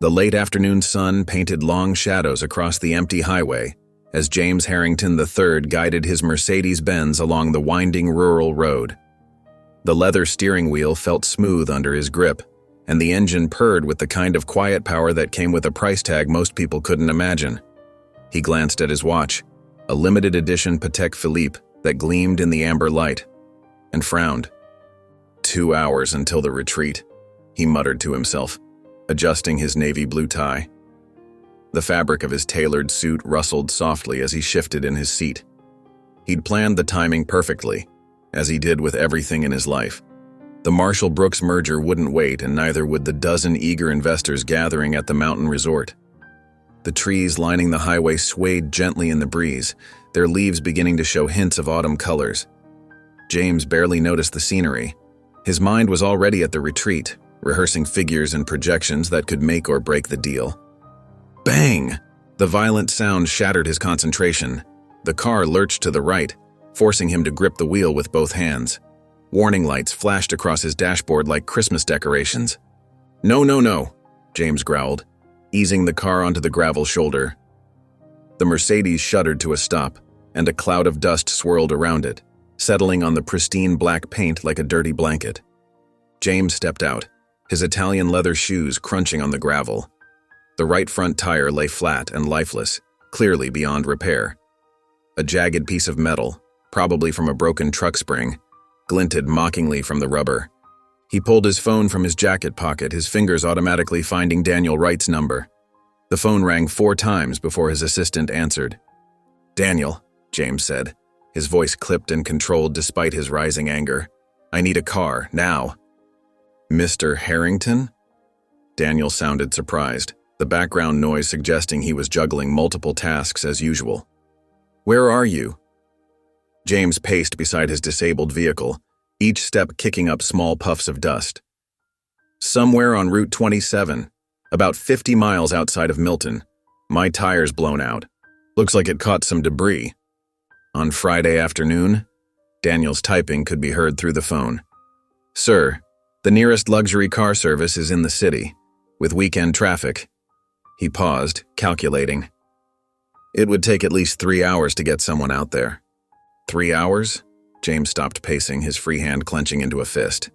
The late afternoon sun painted long shadows across the empty highway as James Harrington III guided his Mercedes-Benz along the winding rural road. The leather steering wheel felt smooth under his grip, and the engine purred with the kind of quiet power that came with a price tag most people couldn't imagine. He glanced at his watch, a limited edition Patek Philippe that gleamed in the amber light, and frowned. 2 hours until the retreat, he muttered to himself, adjusting his navy blue tie. The fabric of his tailored suit rustled softly as he shifted in his seat. He'd planned the timing perfectly, as he did with everything in his life. The Marshall-Brooks merger wouldn't wait, and neither would the dozen eager investors gathering at the mountain resort. The trees lining the highway swayed gently in the breeze, their leaves beginning to show hints of autumn colors. James barely noticed the scenery. His mind was already at the retreat, rehearsing figures and projections that could make or break the deal. Bang! The violent sound shattered his concentration. The car lurched to the right, forcing him to grip the wheel with both hands. Warning lights flashed across his dashboard like Christmas decorations. "No, no, no," James growled, easing the car onto the gravel shoulder. The Mercedes shuddered to a stop, and a cloud of dust swirled around it, settling on the pristine black paint like a dirty blanket. James stepped out, his Italian leather shoes crunching on the gravel. The right front tire lay flat and lifeless, clearly beyond repair. A jagged piece of metal, probably from a broken truck spring, glinted mockingly from the rubber. He pulled his phone from his jacket pocket, his fingers automatically finding Daniel Wright's number. The phone rang 4 times before his assistant answered. "Daniel," James said, his voice clipped and controlled despite his rising anger. "I need a car, now." "Mr. Harrington?" Daniel sounded surprised, the background noise suggesting he was juggling multiple tasks as usual. "Where are you?" James paced beside his disabled vehicle, each step kicking up small puffs of dust. "Somewhere on Route 27, about 50 miles outside of Milton. My tire's blown out. Looks like it caught some debris." "On Friday afternoon?" Daniel's typing could be heard through the phone. "Sir, the nearest luxury car service is in the city, with weekend traffic." He paused, calculating. "It would take at least 3 hours to get someone out there." 3 hours? James stopped pacing, his free hand clenching into a fist.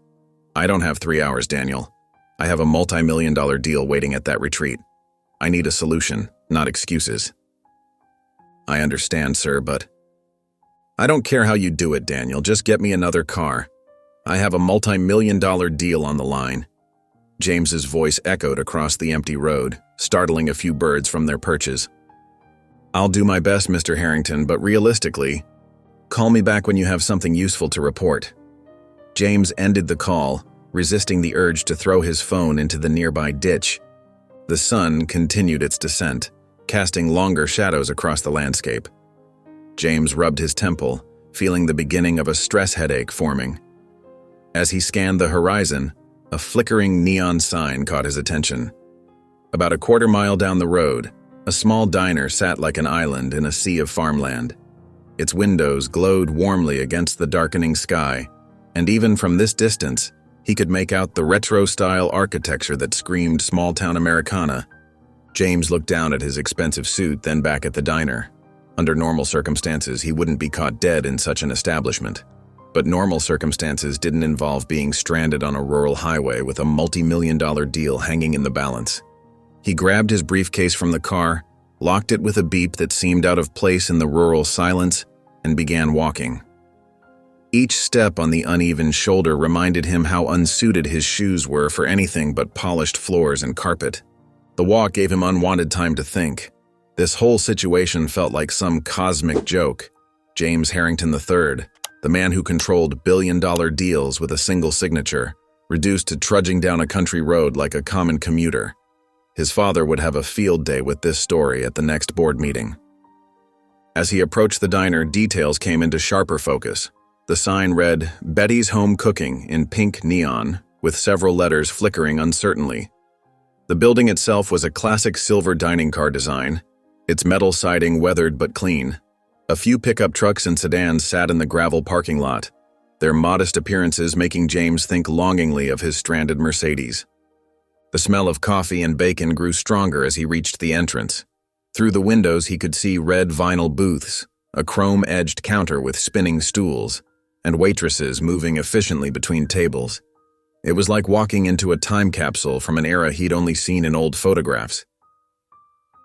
"I don't have 3 hours, Daniel. I have a multi-million-dollar deal waiting at that retreat. I need a solution, not excuses." "I understand, sir, but..." "I don't care how you do it, Daniel. Just get me another car. I have a multi-million-dollar deal on the line." James's voice echoed across the empty road, startling a few birds from their perches. "I'll do my best, Mr. Harrington, but realistically, call me back when you have something useful to report." James ended the call, resisting the urge to throw his phone into the nearby ditch. The sun continued its descent, casting longer shadows across the landscape. James rubbed his temple, feeling the beginning of a stress headache forming. As he scanned the horizon, a flickering neon sign caught his attention. About a quarter mile down the road, a small diner sat like an island in a sea of farmland. Its windows glowed warmly against the darkening sky, and even from this distance, he could make out the retro-style architecture that screamed small-town Americana. James looked down at his expensive suit, then back at the diner. Under normal circumstances, he wouldn't be caught dead in such an establishment. But normal circumstances didn't involve being stranded on a rural highway with a multi-million-dollar deal hanging in the balance. He grabbed his briefcase from the car, locked it with a beep that seemed out of place in the rural silence, and began walking. Each step on the uneven shoulder reminded him how unsuited his shoes were for anything but polished floors and carpet. The walk gave him unwanted time to think. This whole situation felt like some cosmic joke. James Harrington III, the man who controlled billion-dollar deals with a single signature, reduced to trudging down a country road like a common commuter. His father would have a field day with this story at the next board meeting. As he approached the diner, details came into sharper focus. The sign read, "Betty's Home Cooking," in pink neon, with several letters flickering uncertainly. The building itself was a classic silver dining car design, its metal siding weathered but clean. A few pickup trucks and sedans sat in the gravel parking lot, their modest appearances making James think longingly of his stranded Mercedes. The smell of coffee and bacon grew stronger as he reached the entrance. Through the windows he could see red vinyl booths, a chrome-edged counter with spinning stools, and waitresses moving efficiently between tables. It was like walking into a time capsule from an era he'd only seen in old photographs.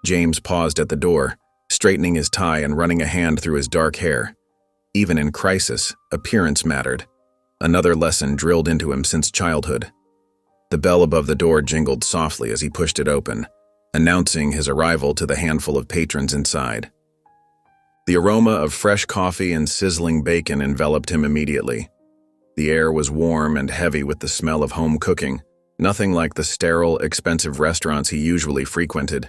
James paused at the door, straightening his tie and running a hand through his dark hair. Even in crisis, appearance mattered. Another lesson drilled into him since childhood. The bell above the door jingled softly as he pushed it open, announcing his arrival to the handful of patrons inside. The aroma of fresh coffee and sizzling bacon enveloped him immediately. The air was warm and heavy with the smell of home cooking, nothing like the sterile, expensive restaurants he usually frequented.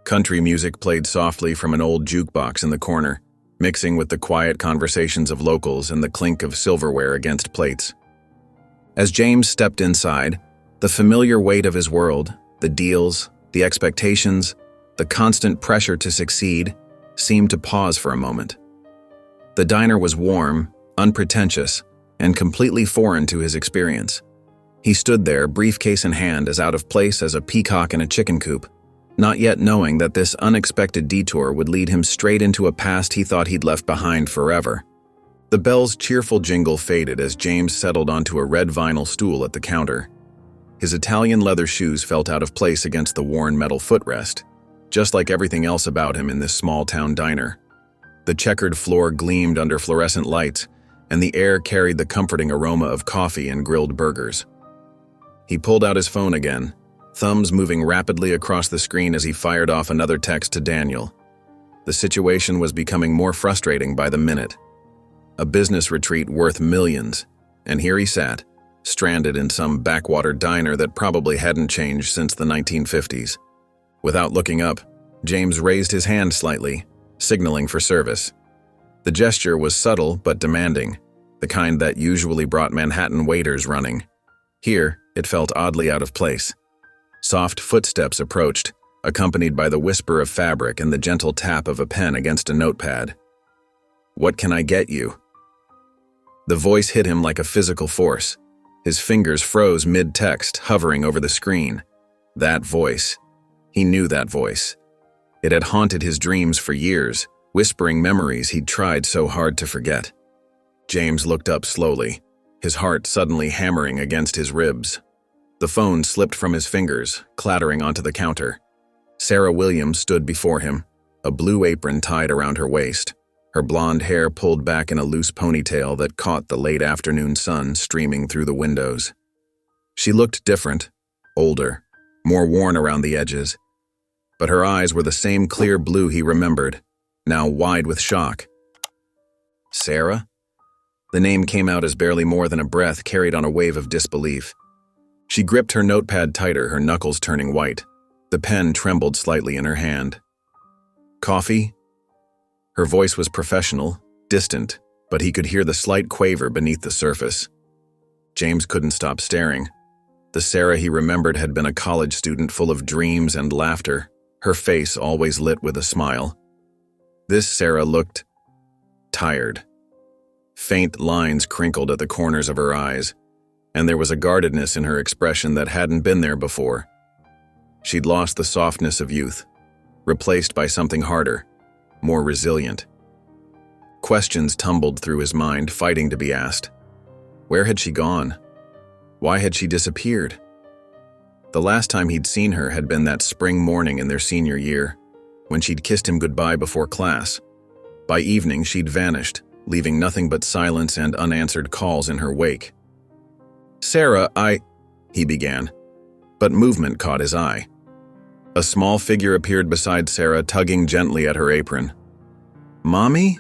Country music played softly from an old jukebox in the corner, mixing with the quiet conversations of locals and the clink of silverware against plates. As James stepped inside, the familiar weight of his world, the deals, the expectations, the constant pressure to succeed, seemed to pause for a moment. The diner was warm, unpretentious, and completely foreign to his experience. He stood there, briefcase in hand, as out of place as a peacock in a chicken coop, not yet knowing that this unexpected detour would lead him straight into a past he thought he'd left behind forever. The bell's cheerful jingle faded as James settled onto a red vinyl stool at the counter. His Italian leather shoes felt out of place against the worn metal footrest, just like everything else about him in this small-town diner. The checkered floor gleamed under fluorescent lights, and the air carried the comforting aroma of coffee and grilled burgers. He pulled out his phone again, thumbs moving rapidly across the screen as he fired off another text to Daniel. The situation was becoming more frustrating by the minute. A business retreat worth millions, and here he sat, stranded in some backwater diner that probably hadn't changed since the 1950s. Without looking up, James raised his hand slightly, signaling for service. The gesture was subtle but demanding, the kind that usually brought Manhattan waiters running. Here, it felt oddly out of place. Soft footsteps approached, accompanied by the whisper of fabric and the gentle tap of a pen against a notepad. "What can I get you?" The voice hit him like a physical force. His fingers froze mid-text, hovering over the screen. That voice. He knew that voice. It had haunted his dreams for years, whispering memories he'd tried so hard to forget. James looked up slowly, his heart suddenly hammering against his ribs. The phone slipped from his fingers, clattering onto the counter. Sarah Williams stood before him, a blue apron tied around her waist, her blonde hair pulled back in a loose ponytail that caught the late afternoon sun streaming through the windows. She looked different, older, more worn around the edges, but her eyes were the same clear blue he remembered, now wide with shock. Sarah? The name came out as barely more than a breath carried on a wave of disbelief. She gripped her notepad tighter, her knuckles turning white. The pen trembled slightly in her hand. "Coffee?" Her voice was professional, distant, but he could hear the slight quaver beneath the surface. James couldn't stop staring. The Sarah he remembered had been a college student full of dreams and laughter, her face always lit with a smile. This Sarah looked tired. Faint lines crinkled at the corners of her eyes, and there was a guardedness in her expression that hadn't been there before. She'd lost the softness of youth, replaced by something harder, more resilient. Questions tumbled through his mind, fighting to be asked. Where had she gone? Why had she disappeared? The last time he'd seen her had been that spring morning in their senior year, when she'd kissed him goodbye before class. By evening, she'd vanished, leaving nothing but silence and unanswered calls in her wake. "Sarah, he began, but movement caught his eye. A small figure appeared beside Sarah, tugging gently at her apron. "Mommy?"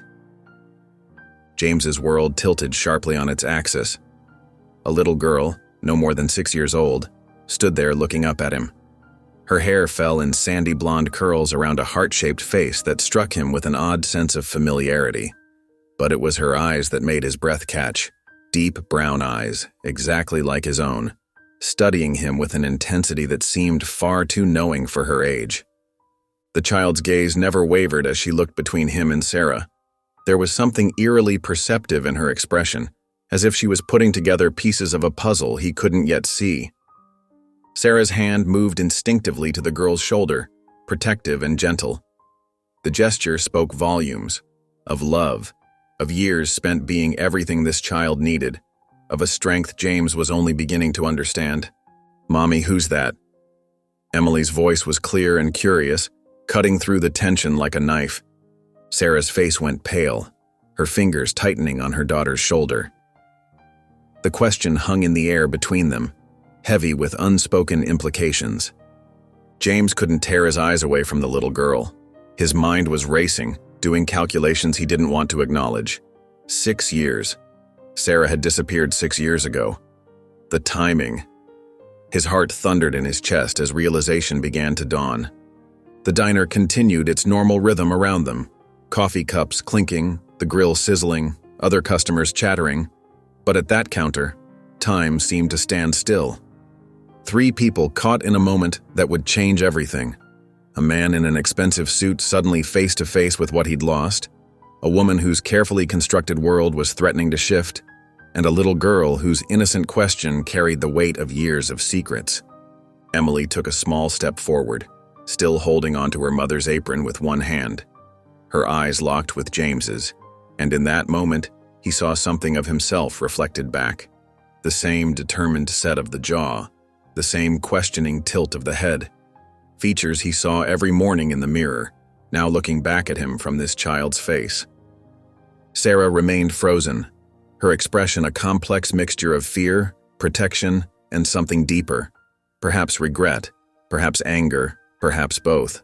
James's world tilted sharply on its axis. A little girl, no more than 6 years old, stood there looking up at him. Her hair fell in sandy blonde curls around a heart-shaped face that struck him with an odd sense of familiarity. But it was her eyes that made his breath catch. Deep brown eyes, exactly like his own, studying him with an intensity that seemed far too knowing for her age. The child's gaze never wavered as she looked between him and Sarah. There was something eerily perceptive in her expression, as if she was putting together pieces of a puzzle he couldn't yet see. Sarah's hand moved instinctively to the girl's shoulder, protective and gentle. The gesture spoke volumes, of love, of years spent being everything this child needed, of a strength James was only beginning to understand. "Mommy, who's that?" Emily's voice was clear and curious, cutting through the tension like a knife. Sarah's face went pale, her fingers tightening on her daughter's shoulder. The question hung in the air between them, heavy with unspoken implications. James couldn't tear his eyes away from the little girl. His mind was racing, doing calculations he didn't want to acknowledge. 6 years. Sarah had disappeared 6 years ago. The timing. His heart thundered in his chest as realization began to dawn. The diner continued its normal rhythm around them. Coffee cups clinking, the grill sizzling, other customers chattering. But at that counter, time seemed to stand still. 3 people caught in a moment that would change everything. A man in an expensive suit suddenly face to face with what he'd lost, a woman whose carefully constructed world was threatening to shift, and a little girl whose innocent question carried the weight of years of secrets. Emily took a small step forward, still holding onto her mother's apron with one hand. Her eyes locked with James's, and in that moment, he saw something of himself reflected back. The same determined set of the jaw, the same questioning tilt of the head. Features he saw every morning in the mirror, now looking back at him from this child's face. Sarah remained frozen, her expression a complex mixture of fear, protection, and something deeper, perhaps regret, perhaps anger, perhaps both.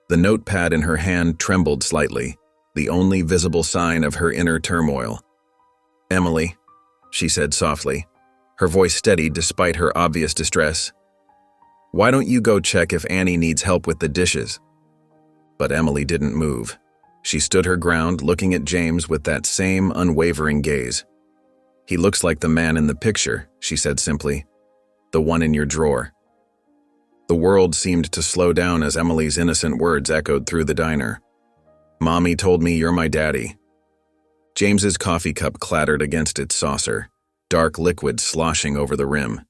The notepad in her hand trembled slightly, the only visible sign of her inner turmoil. "Emily," she said softly, her voice steady despite her obvious distress. "Why don't you go check if Annie needs help with the dishes?" But Emily didn't move. She stood her ground, looking at James with that same unwavering gaze. "He looks like the man in the picture," she said simply. "The one in your drawer." The world seemed to slow down as Emily's innocent words echoed through the diner. "Mommy told me you're my daddy." James's coffee cup clattered against its saucer, dark liquid sloshing over the rim.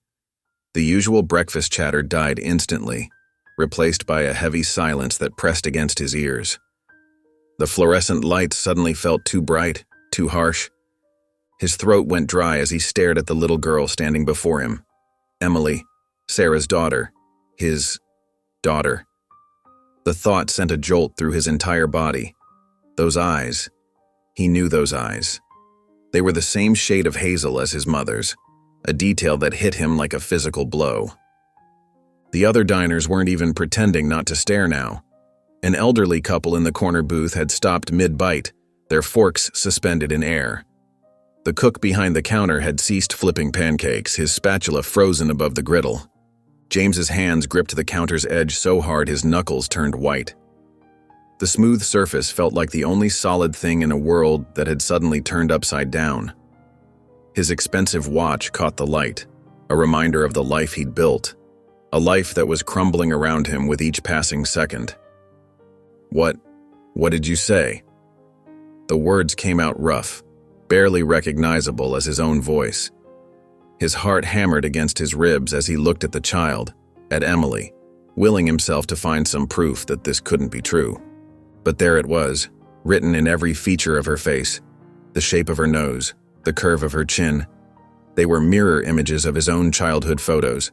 The usual breakfast chatter died instantly, replaced by a heavy silence that pressed against his ears. The fluorescent lights suddenly felt too bright, too harsh. His throat went dry as he stared at the little girl standing before him. Emily, Sarah's daughter, his daughter. The thought sent a jolt through his entire body. Those eyes. He knew those eyes. They were the same shade of hazel as his mother's, a detail that hit him like a physical blow. The other diners weren't even pretending not to stare now. An elderly couple in the corner booth had stopped mid-bite, their forks suspended in air. The cook behind the counter had ceased flipping pancakes, his spatula frozen above the griddle. James's hands gripped the counter's edge so hard his knuckles turned white. The smooth surface felt like the only solid thing in a world that had suddenly turned upside down. His expensive watch caught the light, a reminder of the life he'd built, a life that was crumbling around him with each passing second. What did you say?" The words came out rough, barely recognizable as his own voice. His heart hammered against his ribs as he looked at the child, at Emily, willing himself to find some proof that this couldn't be true. But there it was, written in every feature of her face, the shape of her nose, the curve of her chin. They were mirror images of his own childhood photos.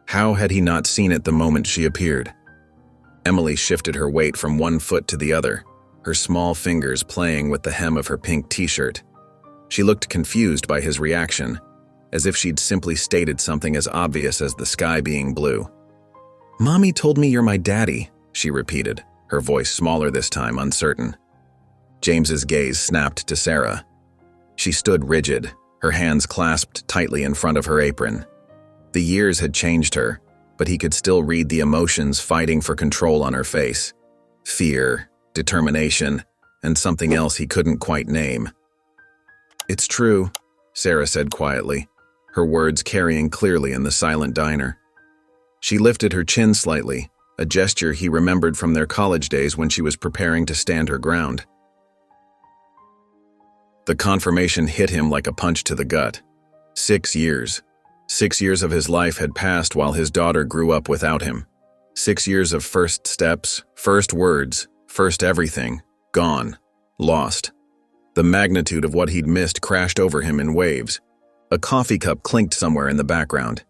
How had he not seen it the moment she appeared? Emily shifted her weight from one foot to the other, her small fingers playing with the hem of her pink t-shirt. She looked confused by his reaction, as if she'd simply stated something as obvious as the sky being blue. "Mommy told me you're my daddy," she repeated, her voice smaller this time, uncertain. James's gaze snapped to Sarah. She stood rigid, her hands clasped tightly in front of her apron. The years had changed her, but he could still read the emotions fighting for control on her face. Fear, determination, and something else he couldn't quite name. "It's true," Sarah said quietly, her words carrying clearly in the silent diner. She lifted her chin slightly, a gesture he remembered from their college days when she was preparing to stand her ground. The confirmation hit him like a punch to the gut. 6 years. 6 years of his life had passed while his daughter grew up without him. 6 years of first steps, first words, first everything, gone, lost. The magnitude of what he'd missed crashed over him in waves. A coffee cup clinked somewhere in the background.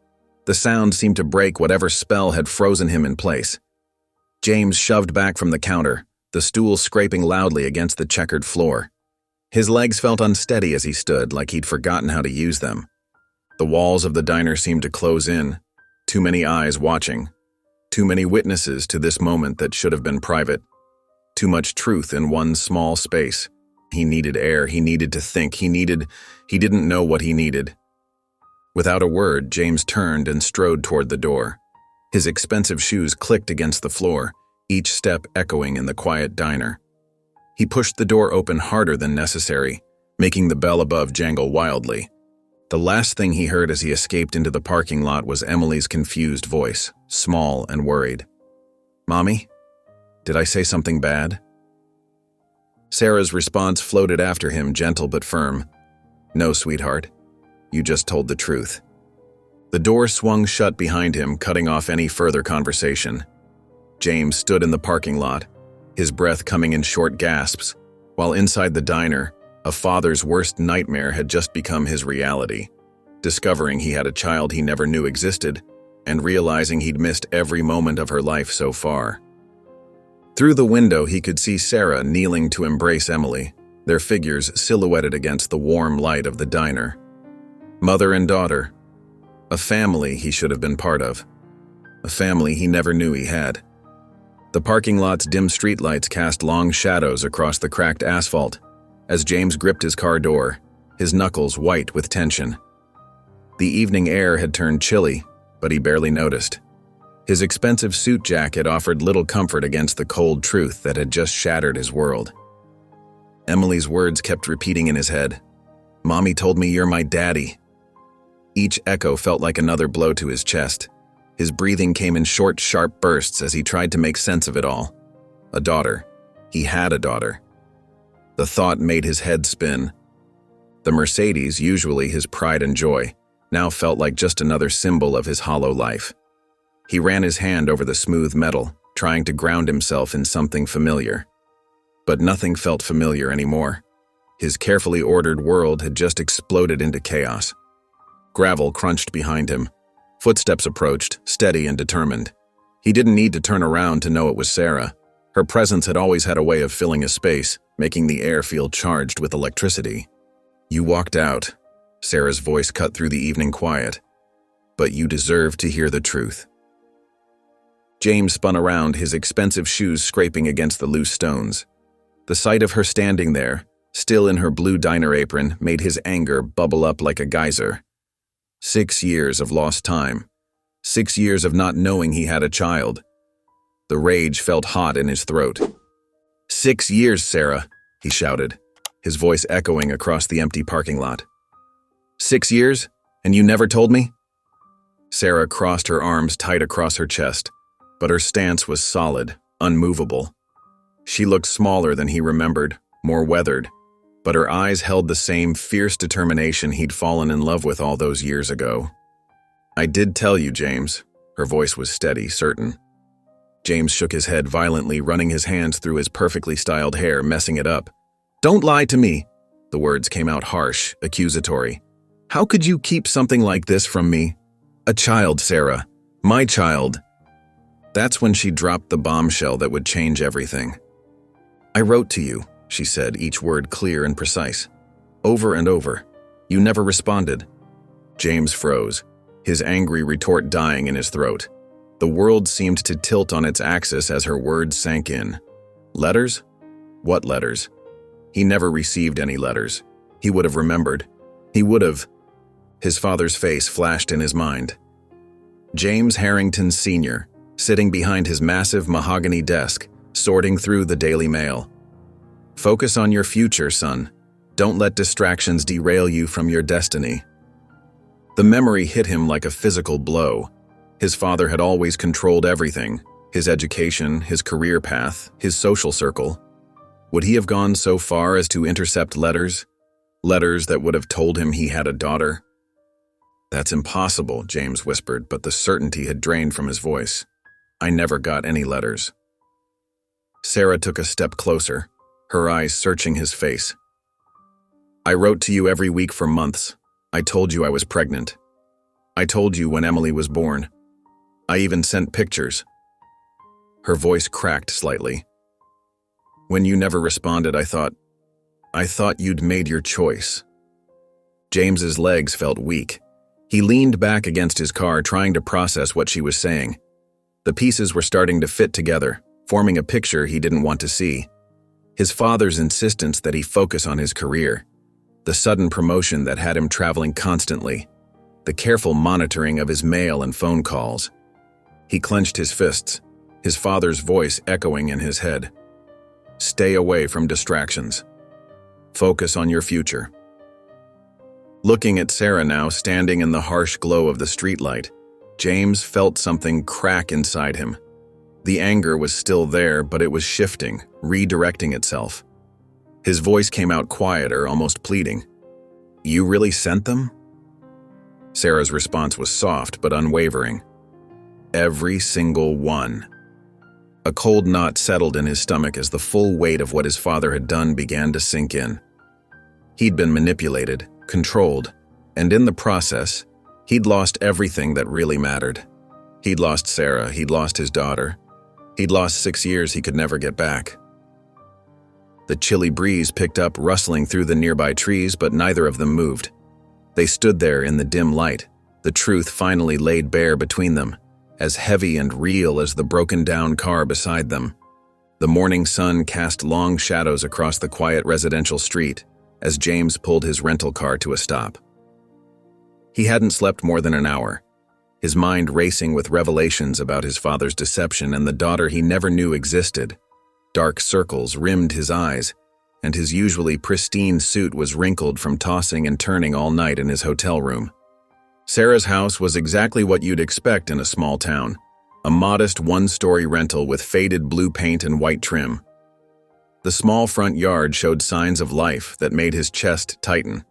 The sound seemed to break whatever spell had frozen him in place. James shoved back from the counter, the stool scraping loudly against the checkered floor. His legs felt unsteady as he stood, like he'd forgotten how to use them. The walls of the diner seemed to close in, too many eyes watching, too many witnesses to this moment that should have been private, too much truth in one small space. He needed air, he needed to think, he didn't know what he needed. Without a word, James turned and strode toward the door. His expensive shoes clicked against the floor, each step echoing in the quiet diner. He pushed the door open harder than necessary, making the bell above jangle wildly. The last thing he heard as he escaped into the parking lot was Emily's confused voice, small and worried. "Mommy? Did I say something bad?" Sarah's response floated after him, gentle but firm. "No, sweetheart. You just told the truth." The door swung shut behind him, cutting off any further conversation. James stood in the parking lot, his breath coming in short gasps, while inside the diner, a father's worst nightmare had just become his reality, discovering he had a child he never knew existed, and realizing he'd missed every moment of her life so far. Through the window, he could see Sarah kneeling to embrace Emily, their figures silhouetted against the warm light of the diner. Mother and daughter. A family he should have been part of. A family he never knew he had. The parking lot's dim streetlights cast long shadows across the cracked asphalt as James gripped his car door, his knuckles white with tension. The evening air had turned chilly, but he barely noticed. His expensive suit jacket offered little comfort against the cold truth that had just shattered his world. Emily's words kept repeating in his head. "Mommy told me you're my daddy." Each echo felt like another blow to his chest. His breathing came in short, sharp bursts as he tried to make sense of it all. A daughter. He had a daughter. The thought made his head spin. The Mercedes, usually his pride and joy, now felt like just another symbol of his hollow life. He ran his hand over the smooth metal, trying to ground himself in something familiar. But nothing felt familiar anymore. His carefully ordered world had just exploded into chaos. Gravel crunched behind him. Footsteps approached, steady and determined. He didn't need to turn around to know it was Sarah. Her presence had always had a way of filling a space, making the air feel charged with electricity. "You walked out," Sarah's voice cut through the evening quiet. "But you deserve to hear the truth." James spun around, his expensive shoes scraping against the loose stones. The sight of her standing there, still in her blue diner apron, made his anger bubble up like a geyser. 6 years of lost time. 6 years of not knowing he had a child. The rage felt hot in his throat. "6 years, Sarah," he shouted, his voice echoing across the empty parking lot. 6 years, and you never told me?" Sarah crossed her arms tight across her chest, but her stance was solid, unmovable. She looked smaller than he remembered, more weathered, but her eyes held the same fierce determination he'd fallen in love with all those years ago. "I did tell you, James." Her voice was steady, certain. James shook his head violently, running his hands through his perfectly styled hair, messing it up. "Don't lie to me." The words came out harsh, accusatory. "How could you keep something like this from me? A child, Sarah. My child." That's when she dropped the bombshell that would change everything. "I wrote to you," she said, each word clear and precise. "Over and over. You never responded." James froze, his angry retort dying in his throat. The world seemed to tilt on its axis as her words sank in. Letters? What letters? He never received any letters. He would have remembered. He would have. His father's face flashed in his mind. James Harrington Sr., sitting behind his massive mahogany desk, sorting through the Daily Mail. "Focus on your future, son. Don't let distractions derail you from your destiny." The memory hit him like a physical blow. His father had always controlled everything, his education, his career path, his social circle. Would he have gone so far as to intercept letters? Letters that would have told him he had a daughter? That's impossible, James whispered, but the certainty had drained from his voice. I never got any letters. Sarah took a step closer, her eyes searching his face. I wrote to you every week for months. I told you I was pregnant. I told you when Emily was born. I even sent pictures. Her voice cracked slightly. When you never responded, I thought you'd made your choice. James's legs felt weak. He leaned back against his car, trying to process what she was saying. The pieces were starting to fit together, forming a picture he didn't want to see. His father's insistence that he focus on his career, the sudden promotion that had him traveling constantly, the careful monitoring of his mail and phone calls. He clenched his fists, his father's voice echoing in his head. Stay away from distractions. Focus on your future. Looking at Sarah now, standing in the harsh glow of the streetlight, James felt something crack inside him. The anger was still there, but it was shifting, redirecting itself. His voice came out quieter, almost pleading. You really sent them? Sarah's response was soft but unwavering. Every single one. A cold knot settled in his stomach as the full weight of what his father had done began to sink in. He'd been manipulated, controlled, and in the process, he'd lost everything that really mattered. He'd lost Sarah, he'd lost his daughter. He'd lost 6 years he could never get back. The chilly breeze picked up, rustling through the nearby trees, but neither of them moved. They stood there in the dim light, the truth finally laid bare between them, as heavy and real as the broken-down car beside them. The morning sun cast long shadows across the quiet residential street as James pulled his rental car to a stop. He hadn't slept more than an hour, his mind racing with revelations about his father's deception and the daughter he never knew existed. Dark circles rimmed his eyes, and his usually pristine suit was wrinkled from tossing and turning all night in his hotel room. Sarah's house was exactly what you'd expect in a small town, a modest one-story rental with faded blue paint and white trim. The small front yard showed signs of life that made his chest tighten.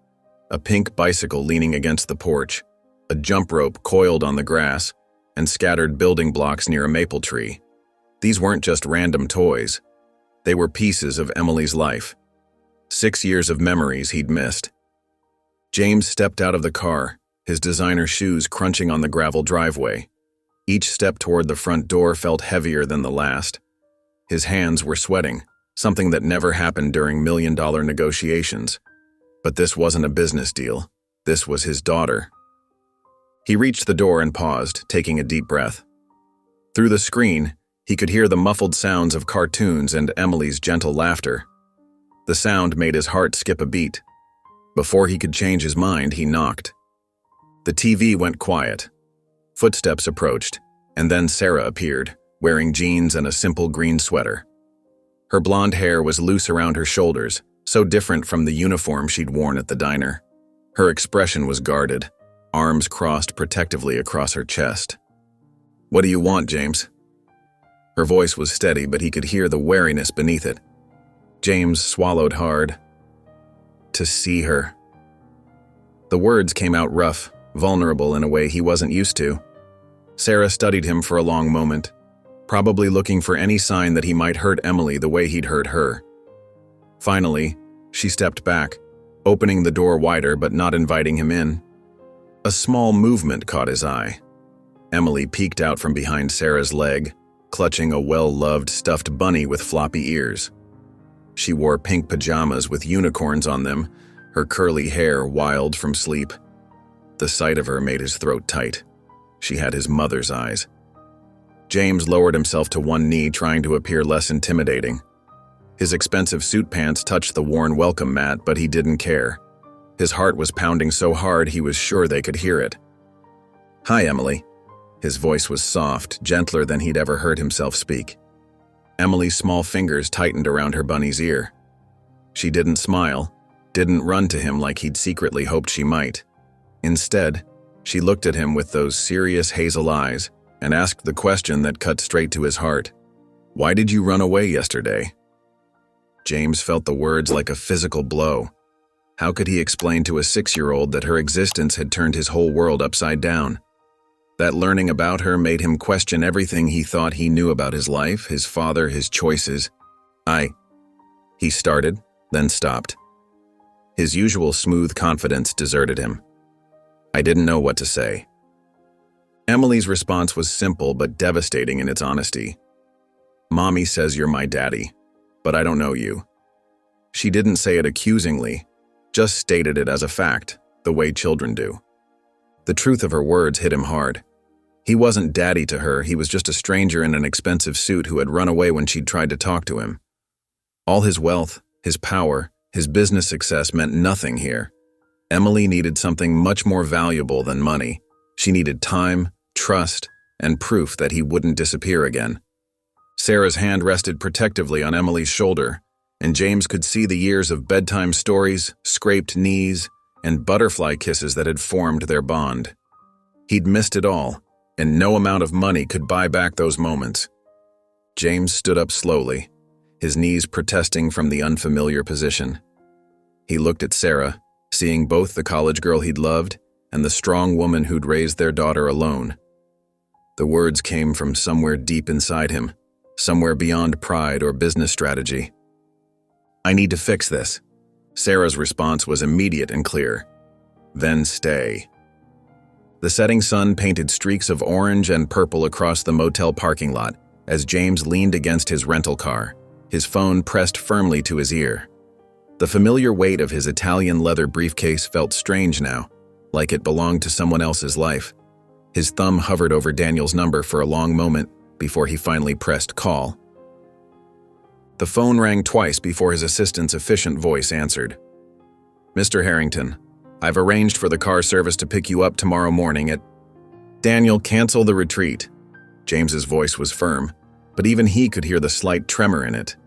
A pink bicycle leaning against the porch, a jump rope coiled on the grass, and scattered building blocks near a maple tree. These weren't just random toys. They were pieces of Emily's life. 6 years of memories he'd missed. James stepped out of the car, his designer shoes crunching on the gravel driveway. Each step toward the front door felt heavier than the last. His hands were sweating, something that never happened during million-dollar negotiations. But this wasn't a business deal. This was his daughter. He reached the door and paused, taking a deep breath. Through the screen, he could hear the muffled sounds of cartoons and Emily's gentle laughter. The sound made his heart skip a beat. Before he could change his mind, he knocked. The TV went quiet. Footsteps approached, and then Sarah appeared, wearing jeans and a simple green sweater. Her blonde hair was loose around her shoulders, so different from the uniform she'd worn at the diner. Her expression was guarded, arms crossed protectively across her chest. What do you want, James? Her voice was steady, but he could hear the wariness beneath it. James swallowed hard. To see her. The words came out rough, vulnerable in a way he wasn't used to. Sarah studied him for a long moment, probably looking for any sign that he might hurt Emily the way he'd hurt her. Finally, she stepped back, opening the door wider but not inviting him in. A small movement caught his eye. Emily peeked out from behind Sarah's leg, clutching a well-loved stuffed bunny with floppy ears. She wore pink pajamas with unicorns on them, her curly hair wild from sleep. The sight of her made his throat tight. She had his mother's eyes. James lowered himself to one knee, trying to appear less intimidating. His expensive suit pants touched the worn welcome mat, but he didn't care. His heart was pounding so hard he was sure they could hear it. Hi, Emily. His voice was soft, gentler than he'd ever heard himself speak. Emily's small fingers tightened around her bunny's ear. She didn't smile, didn't run to him like he'd secretly hoped she might. Instead, she looked at him with those serious hazel eyes and asked the question that cut straight to his heart. Why did you run away yesterday? James felt the words like a physical blow. How could he explain to a 6-year-old that her existence had turned his whole world upside down? That learning about her made him question everything he thought he knew about his life, his father, his choices. He started, then stopped. His usual smooth confidence deserted him. I didn't know what to say. Emily's response was simple but devastating in its honesty. Mommy says you're my daddy, but I don't know you. She didn't say it accusingly, just stated it as a fact, the way children do. The truth of her words hit him hard. He wasn't daddy to her, he was just a stranger in an expensive suit who had run away when she'd tried to talk to him. All his wealth, his power, his business success meant nothing here. Emily needed something much more valuable than money. She needed time, trust, and proof that he wouldn't disappear again. Sarah's hand rested protectively on Emily's shoulder, and James could see the years of bedtime stories, scraped knees, and butterfly kisses that had formed their bond. He'd missed it all, and no amount of money could buy back those moments. James stood up slowly, his knees protesting from the unfamiliar position. He looked at Sarah, seeing both the college girl he'd loved and the strong woman who'd raised their daughter alone. The words came from somewhere deep inside him, somewhere beyond pride or business strategy. I need to fix this. Sarah's response was immediate and clear. Then stay. The setting sun painted streaks of orange and purple across the motel parking lot as James leaned against his rental car, his phone pressed firmly to his ear. The familiar weight of his Italian leather briefcase felt strange now, like it belonged to someone else's life. His thumb hovered over Daniel's number for a long moment before he finally pressed call. The phone rang twice before his assistant's efficient voice answered. Mr. Harrington, I've arranged for the car service to pick you up tomorrow morning at… Daniel, cancel the retreat. James's voice was firm, but even he could hear the slight tremor in it.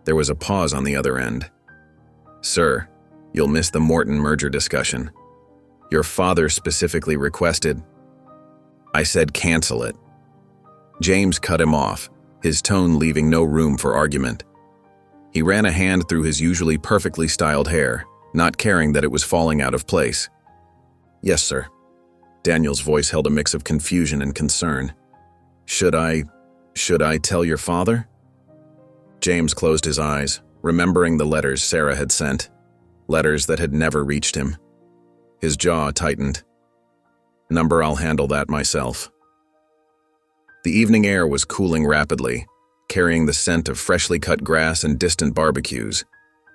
There was a pause on the other end. Sir, you'll miss the Morton merger discussion. Your father specifically requested… I said cancel it. James cut him off, his tone leaving no room for argument. He ran a hand through his usually perfectly styled hair, not caring that it was falling out of place. Yes, sir. Daniel's voice held a mix of confusion and concern. Should I tell your father? James closed his eyes, remembering the letters Sarah had sent, letters that had never reached him. His jaw tightened. Number, I'll handle that myself. The evening air was cooling rapidly, carrying the scent of freshly cut grass and distant barbecues,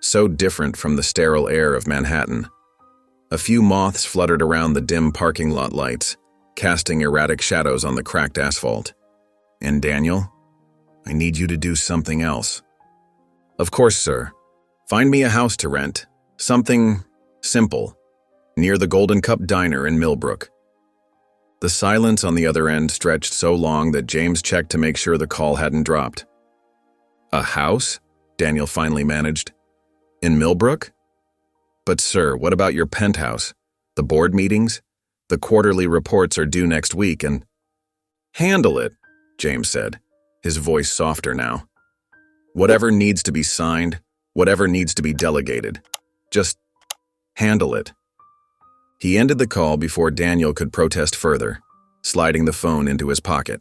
so different from the sterile air of Manhattan. A few moths fluttered around the dim parking lot lights, casting erratic shadows on the cracked asphalt. And Daniel, I need you to do something else. Of course, sir. Find me a house to rent, something simple, near the Golden Cup Diner in Millbrook. The silence on the other end stretched so long that James checked to make sure the call hadn't dropped. A house? Daniel finally managed. In Millbrook? But sir, what about your penthouse? The board meetings? The quarterly reports are due next week and… Handle it, James said, his voice softer now. Whatever needs to be signed, whatever needs to be delegated. Just handle it. He ended the call before Daniel could protest further, sliding the phone into his pocket.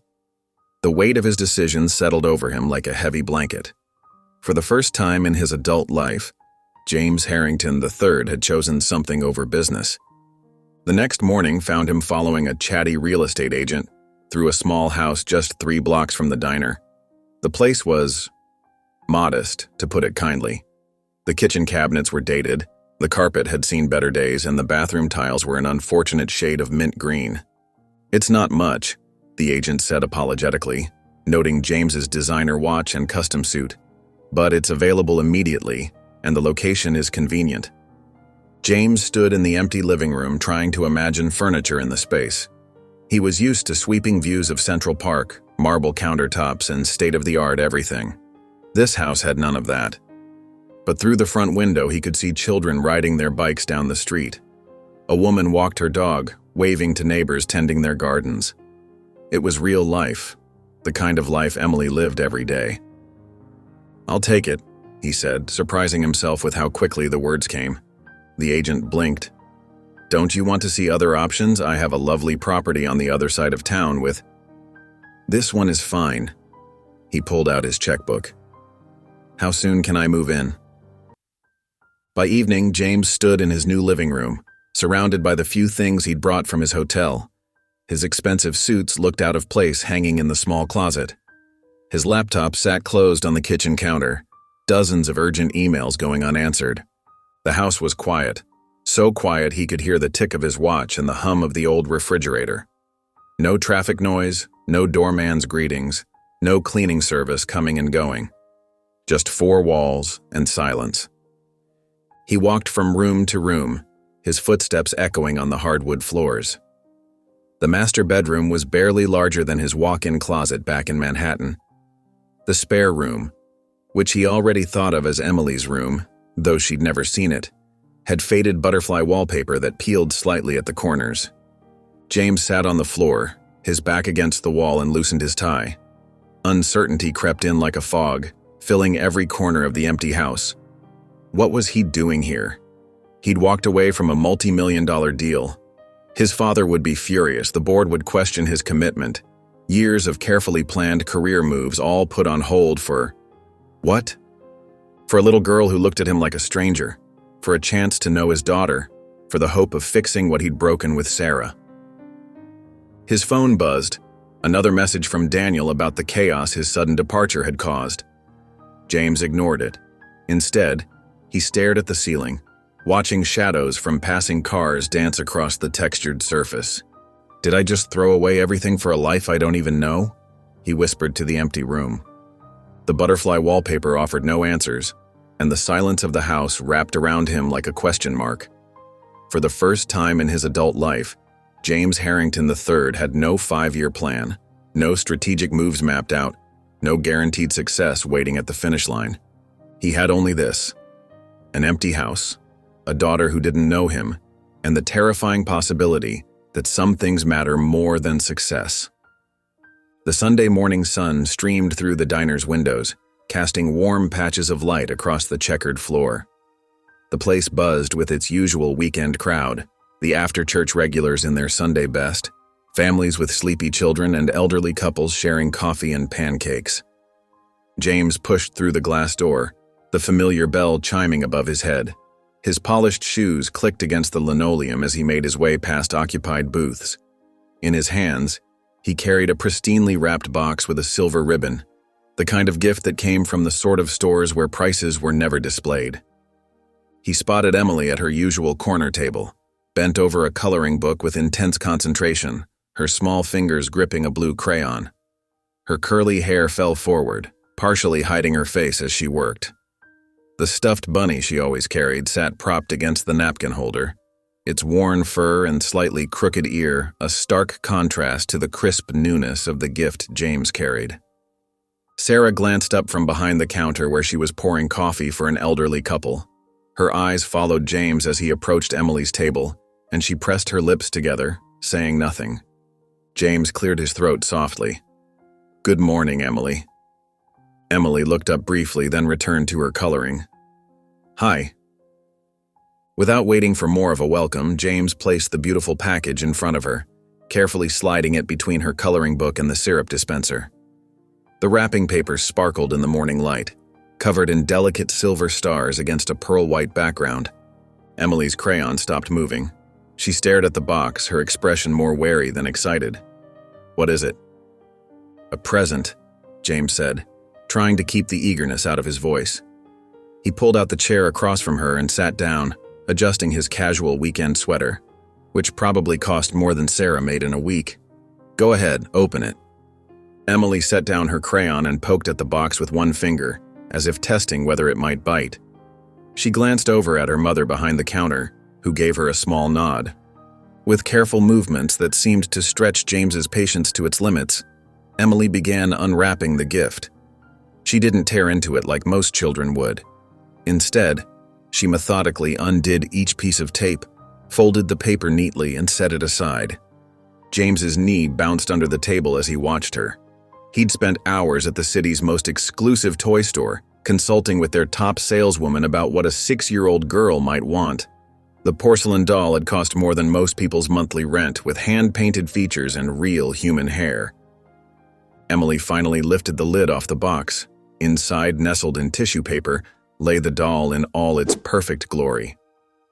The weight of his decision settled over him like a heavy blanket. For the first time in his adult life, James Harrington III had chosen something over business. The next morning found him following a chatty real estate agent through a small house just 3 blocks from the diner. The place was modest, to put it kindly. The kitchen cabinets were dated, the carpet had seen better days, and the bathroom tiles were an unfortunate shade of mint green. It's not much, the agent said apologetically, noting James's designer watch and custom suit, but it's available immediately, and the location is convenient. James stood in the empty living room trying to imagine furniture in the space. He was used to sweeping views of Central Park, marble countertops, and state-of-the-art everything. This house had none of that. But through the front window he could see children riding their bikes down the street. A woman walked her dog, waving to neighbors tending their gardens. It was real life, the kind of life Emily lived every day. I'll take it, he said, surprising himself with how quickly the words came. The agent blinked. "Don't you want to see other options? I have a lovely property on the other side of town with—" "This one is fine." He pulled out his checkbook. "How soon can I move in?" By evening, James stood in his new living room, surrounded by the few things he'd brought from his hotel. His expensive suits looked out of place hanging in the small closet. His laptop sat closed on the kitchen counter, dozens of urgent emails going unanswered. The house was quiet, so quiet he could hear the tick of his watch and the hum of the old refrigerator. No traffic noise, no doorman's greetings, no cleaning service coming and going. Just four walls and silence. He walked from room to room, his footsteps echoing on the hardwood floors. The master bedroom was barely larger than his walk-in closet back in Manhattan. The spare room, which he already thought of as Emily's room, though she'd never seen it, had faded butterfly wallpaper that peeled slightly at the corners. James sat on the floor, his back against the wall, and loosened his tie. Uncertainty crept in like a fog, filling every corner of the empty house. What was he doing here? He'd walked away from a multi-million-dollar deal. His father would be furious, the board would question his commitment. Years of carefully planned career moves all put on hold for… what? For a little girl who looked at him like a stranger, for a chance to know his daughter, for the hope of fixing what he'd broken with Sarah. His phone buzzed, another message from Daniel about the chaos his sudden departure had caused. James ignored it. Instead, he stared at the ceiling, watching shadows from passing cars dance across the textured surface. "Did I just throw away everything for a life I don't even know?" he whispered to the empty room. The butterfly wallpaper offered no answers, and the silence of the house wrapped around him like a question mark. For the first time in his adult life, James Harrington III had no 5-year plan, no strategic moves mapped out, no guaranteed success waiting at the finish line. He had only this: an empty house, a daughter who didn't know him, and the terrifying possibility that some things matter more than success. The Sunday morning sun streamed through the diner's windows, casting warm patches of light across the checkered floor. The place buzzed with its usual weekend crowd, the after-church regulars in their Sunday best, families with sleepy children and elderly couples sharing coffee and pancakes. James pushed through the glass door, the familiar bell chiming above his head. His polished shoes clicked against the linoleum as he made his way past occupied booths. In his hands, he carried a pristinely wrapped box with a silver ribbon, the kind of gift that came from the sort of stores where prices were never displayed. He spotted Emily at her usual corner table, bent over a coloring book with intense concentration, her small fingers gripping a blue crayon. Her curly hair fell forward, partially hiding her face as she worked. The stuffed bunny she always carried sat propped against the napkin holder, its worn fur and slightly crooked ear a stark contrast to the crisp newness of the gift James carried. Sarah glanced up from behind the counter where she was pouring coffee for an elderly couple. Her eyes followed James as he approached Emily's table, and she pressed her lips together, saying nothing. James cleared his throat softly. "Good morning, Emily." Emily looked up briefly, then returned to her coloring. "Hi." Without waiting for more of a welcome, James placed the beautiful package in front of her, carefully sliding it between her coloring book and the syrup dispenser. The wrapping paper sparkled in the morning light, covered in delicate silver stars against a pearl-white background. Emily's crayon stopped moving. She stared at the box, her expression more wary than excited. "What is it?" "A present," James said, trying to keep the eagerness out of his voice. He pulled out the chair across from her and sat down, adjusting his casual weekend sweater, which probably cost more than Sarah made in a week. "Go ahead, open it." Emily set down her crayon and poked at the box with one finger, as if testing whether it might bite. She glanced over at her mother behind the counter, who gave her a small nod. With careful movements that seemed to stretch James's patience to its limits, Emily began unwrapping the gift. She didn't tear into it like most children would. Instead, she methodically undid each piece of tape, folded the paper neatly, and set it aside. James's knee bounced under the table as he watched her. He'd spent hours at the city's most exclusive toy store, consulting with their top saleswoman about what a 6-year-old girl might want. The porcelain doll had cost more than most people's monthly rent, with hand-painted features and real human hair. Emily finally lifted the lid off the box. Inside, nestled in tissue paper, lay the doll in all its perfect glory.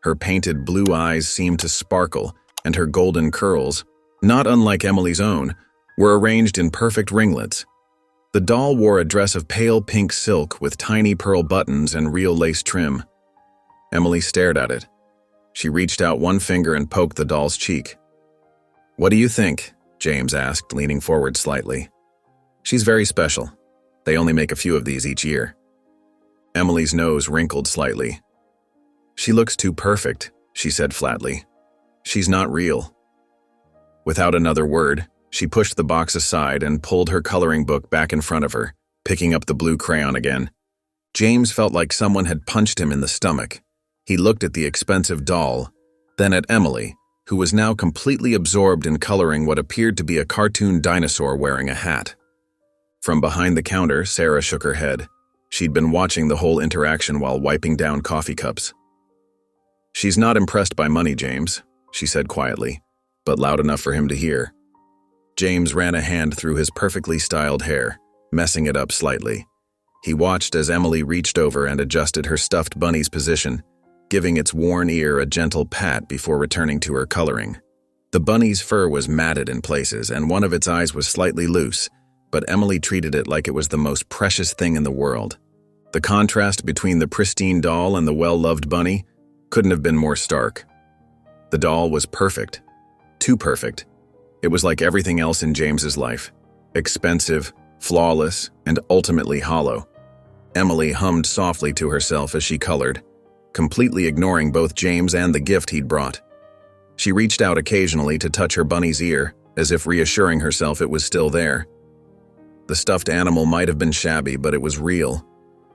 Her painted blue eyes seemed to sparkle, and her golden curls, not unlike Emily's own, were arranged in perfect ringlets. The doll wore a dress of pale pink silk with tiny pearl buttons and real lace trim. Emily stared at it. She reached out one finger and poked the doll's cheek. "What do you think?" James asked, leaning forward slightly. "She's very special. They only make a few of these each year." Emily's nose wrinkled slightly. "She looks too perfect," she said flatly. "She's not real." Without another word, she pushed the box aside and pulled her coloring book back in front of her, picking up the blue crayon again. James felt like someone had punched him in the stomach. He looked at the expensive doll, then at Emily, who was now completely absorbed in coloring what appeared to be a cartoon dinosaur wearing a hat. From behind the counter, Sarah shook her head. She'd been watching the whole interaction while wiping down coffee cups. "She's not impressed by money, James," she said quietly, but loud enough for him to hear. James ran a hand through his perfectly styled hair, messing it up slightly. He watched as Emily reached over and adjusted her stuffed bunny's position, giving its worn ear a gentle pat before returning to her coloring. The bunny's fur was matted in places, and one of its eyes was slightly loose, but Emily treated it like it was the most precious thing in the world. The contrast between the pristine doll and the well-loved bunny couldn't have been more stark. The doll was perfect. Too perfect. It was like everything else in James's life. Expensive, flawless, and ultimately hollow. Emily hummed softly to herself as she colored, completely ignoring both James and the gift he'd brought. She reached out occasionally to touch her bunny's ear, as if reassuring herself it was still there. The stuffed animal might have been shabby, but it was real.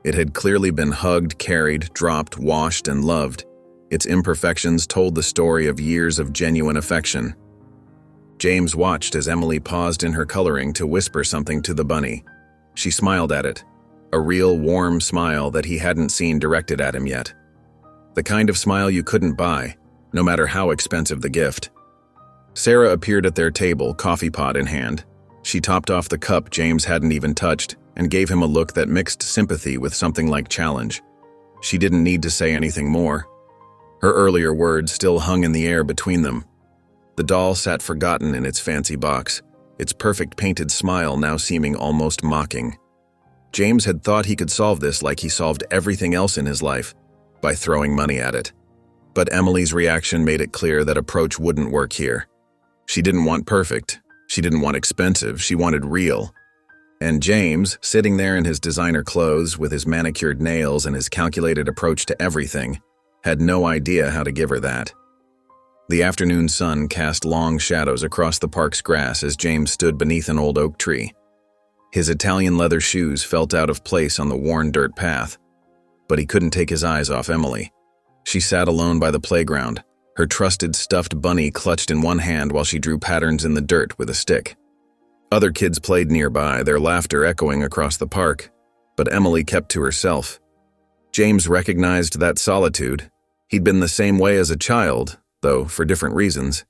It had clearly been hugged, carried, dropped, washed, and loved. Its imperfections told the story of years of genuine affection. James watched as Emily paused in her coloring to whisper something to the bunny. She smiled at it, a real warm smile that he hadn't seen directed at him yet. The kind of smile you couldn't buy, no matter how expensive the gift. Sarah appeared at their table, coffee pot in hand. She topped off the cup James hadn't even touched and gave him a look that mixed sympathy with something like challenge. She didn't need to say anything more. Her earlier words still hung in the air between them. The doll sat forgotten in its fancy box, its perfect painted smile now seeming almost mocking. James had thought he could solve this like he solved everything else in his life, by throwing money at it. But Emily's reaction made it clear that approach wouldn't work here. She didn't want perfect. She didn't want expensive. She wanted real. And James, sitting there in his designer clothes with his manicured nails and his calculated approach to everything, had no idea how to give her that. The afternoon sun cast long shadows across the park's grass as James stood beneath an old oak tree. His Italian leather shoes felt out of place on the worn dirt path, but he couldn't take his eyes off Emily. She sat alone by the playground, her trusted stuffed bunny clutched in one hand while she drew patterns in the dirt with a stick. Other kids played nearby, their laughter echoing across the park, but Emily kept to herself. James recognized that solitude. He'd been the same way as a child, though for different reasons.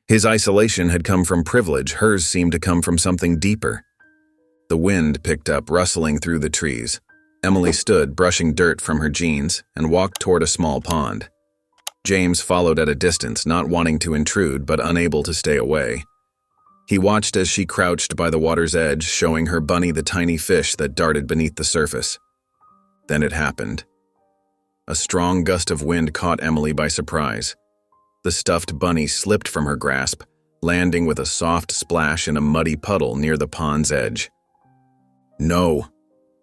His isolation had come from privilege, hers seemed to come from something deeper. The wind picked up, rustling through the trees. Emily stood, brushing dirt from her jeans, and walked toward a small pond. James followed at a distance, not wanting to intrude but unable to stay away. He watched as she crouched by the water's edge, showing her bunny the tiny fish that darted beneath the surface. Then it happened. A strong gust of wind caught Emily by surprise. The stuffed bunny slipped from her grasp, landing with a soft splash in a muddy puddle near the pond's edge. "No!"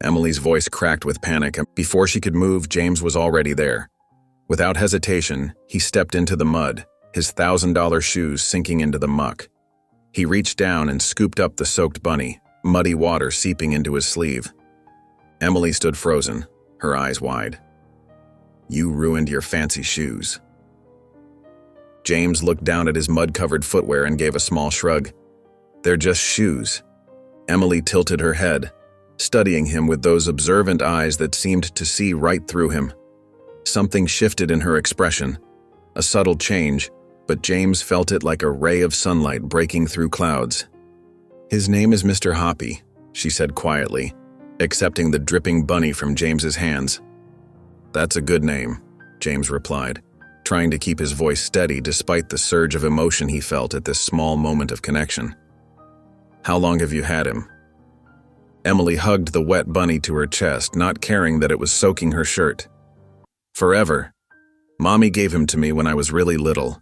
Emily's voice cracked with panic. Before she could move, James was already there. Without hesitation, he stepped into the mud, his $1,000 shoes sinking into the muck. He reached down and scooped up the soaked bunny, muddy water seeping into his sleeve. Emily stood frozen, her eyes wide. "You ruined your fancy shoes." James looked down at his mud-covered footwear and gave a small shrug. "They're just shoes." Emily tilted her head, studying him with those observant eyes that seemed to see right through him. Something shifted in her expression. A subtle change, but James felt it like a ray of sunlight breaking through clouds. "His name is Mr. Hoppy," she said quietly, accepting the dripping bunny from James's hands. "That's a good name," James replied, trying to keep his voice steady despite the surge of emotion he felt at this small moment of connection. "How long have you had him?" Emily hugged the wet bunny to her chest, not caring that it was soaking her shirt. "Forever. Mommy gave him to me when I was really little."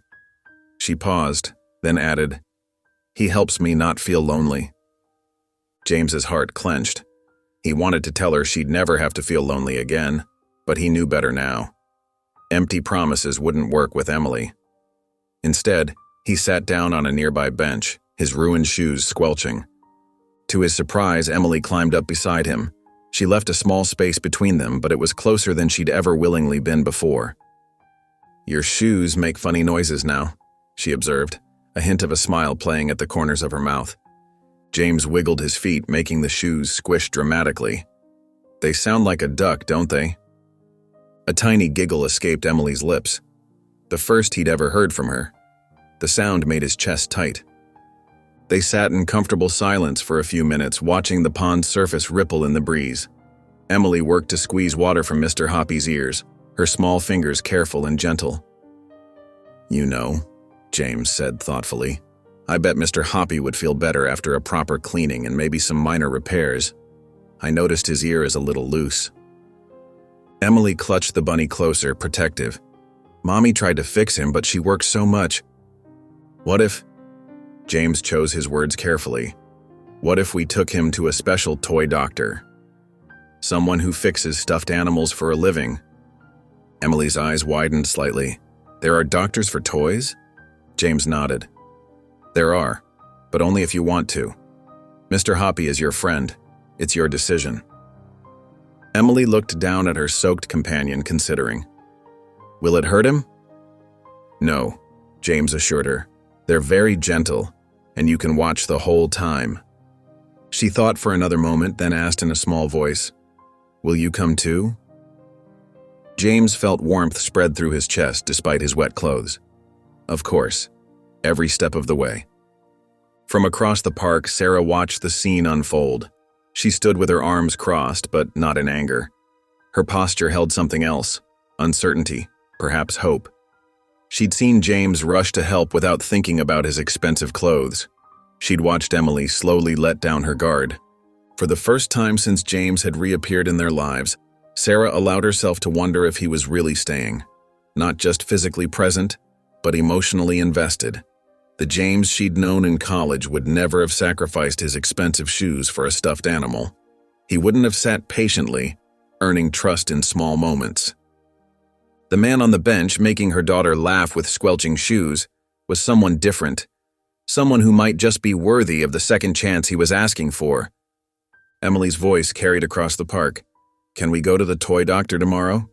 She paused, then added, "He helps me not feel lonely." James's heart clenched. He wanted to tell her she'd never have to feel lonely again, but he knew better now. Empty promises wouldn't work with Emily. Instead, he sat down on a nearby bench, his ruined shoes squelching. To his surprise, Emily climbed up beside him. She left a small space between them, but it was closer than she'd ever willingly been before. "Your shoes make funny noises now," she observed, a hint of a smile playing at the corners of her mouth. James wiggled his feet, making the shoes squish dramatically. "They sound like a duck, don't they?" A tiny giggle escaped Emily's lips, the first he'd ever heard from her. The sound made his chest tight. They sat in comfortable silence for a few minutes, watching the pond's surface ripple in the breeze. Emily worked to squeeze water from Mr. Hoppy's ears, her small fingers careful and gentle. "You know," James said thoughtfully, "I bet Mr. Hoppy would feel better after a proper cleaning and maybe some minor repairs. I noticed his ear is a little loose." Emily clutched the bunny closer, protective. "Mommy tried to fix him, but she worked so much." "What if—" James chose his words carefully. "What if we took him to a special toy doctor? Someone who fixes stuffed animals for a living?" Emily's eyes widened slightly. "There are doctors for toys?" James nodded. "There are, but only if you want to. Mr. Hoppy is your friend. It's your decision." Emily looked down at her soaked companion, considering. "Will it hurt him?" "No," James assured her. "They're very gentle, and you can watch the whole time." She thought for another moment, then asked in a small voice, "Will you come too?" James felt warmth spread through his chest despite his wet clothes. Of course, every step of the way. From across the park, Sarah watched the scene unfold. She stood with her arms crossed, but not in anger. Her posture held something else, uncertainty, perhaps hope. She'd seen James rush to help without thinking about his expensive clothes. She'd watched Emily slowly let down her guard. For the first time since James had reappeared in their lives, Sarah allowed herself to wonder if he was really staying. Not just physically present, but emotionally invested. The James she'd known in college would never have sacrificed his expensive shoes for a stuffed animal. He wouldn't have sat patiently, earning trust in small moments. The man on the bench making her daughter laugh with squelching shoes was someone different, someone who might just be worthy of the second chance he was asking for. Emily's voice carried across the park. "Can we go to the toy doctor tomorrow?"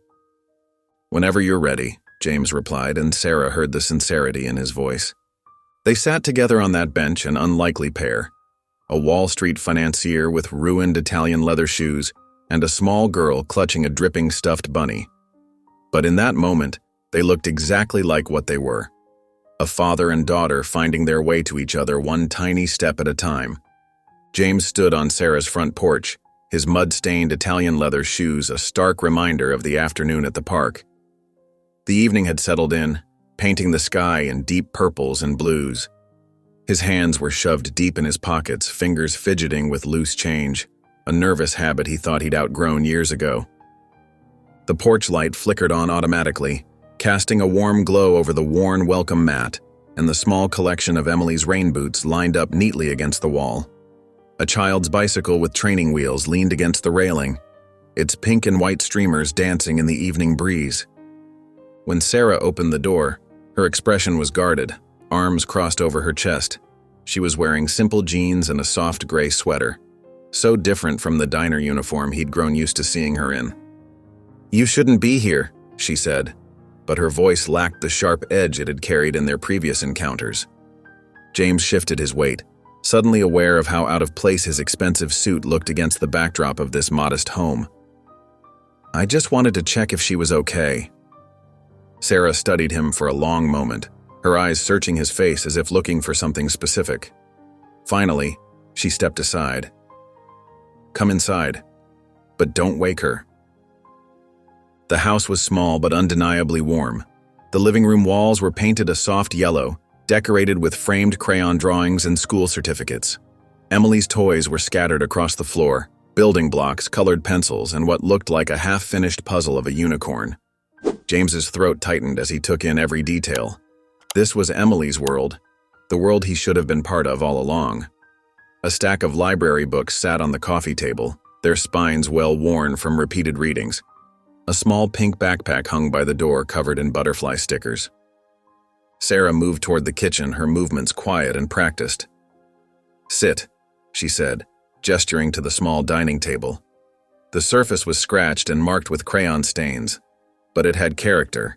"Whenever you're ready," James replied, and Sarah heard the sincerity in his voice. They sat together on that bench, an unlikely pair. A Wall Street financier with ruined Italian leather shoes and a small girl clutching a dripping stuffed bunny. But in that moment, they looked exactly like what they were. A father and daughter finding their way to each other one tiny step at a time. James stood on Sarah's front porch, his mud-stained Italian leather shoes a stark reminder of the afternoon at the park. The evening had settled in, painting the sky in deep purples and blues. His hands were shoved deep in his pockets, fingers fidgeting with loose change, a nervous habit he thought he'd outgrown years ago. The porch light flickered on automatically, casting a warm glow over the worn welcome mat and the small collection of Emily's rain boots lined up neatly against the wall. A child's bicycle with training wheels leaned against the railing, its pink and white streamers dancing in the evening breeze. When Sarah opened the door, her expression was guarded, arms crossed over her chest. She was wearing simple jeans and a soft gray sweater, so different from the diner uniform he'd grown used to seeing her in. "You shouldn't be here," she said, but her voice lacked the sharp edge it had carried in their previous encounters. James shifted his weight, suddenly aware of how out of place his expensive suit looked against the backdrop of this modest home. "I just wanted to check if she was okay." Sarah studied him for a long moment, her eyes searching his face as if looking for something specific. Finally, she stepped aside. "Come inside, but don't wake her." The house was small but undeniably warm. The living room walls were painted a soft yellow, decorated with framed crayon drawings and school certificates. Emily's toys were scattered across the floor, building blocks, colored pencils, and what looked like a half-finished puzzle of a unicorn. James's throat tightened as he took in every detail. This was Emily's world, the world he should have been part of all along. A stack of library books sat on the coffee table, their spines well worn from repeated readings. A small pink backpack hung by the door covered in butterfly stickers. Sarah moved toward the kitchen, her movements quiet and practiced. "Sit," she said, gesturing to the small dining table. The surface was scratched and marked with crayon stains, but it had character,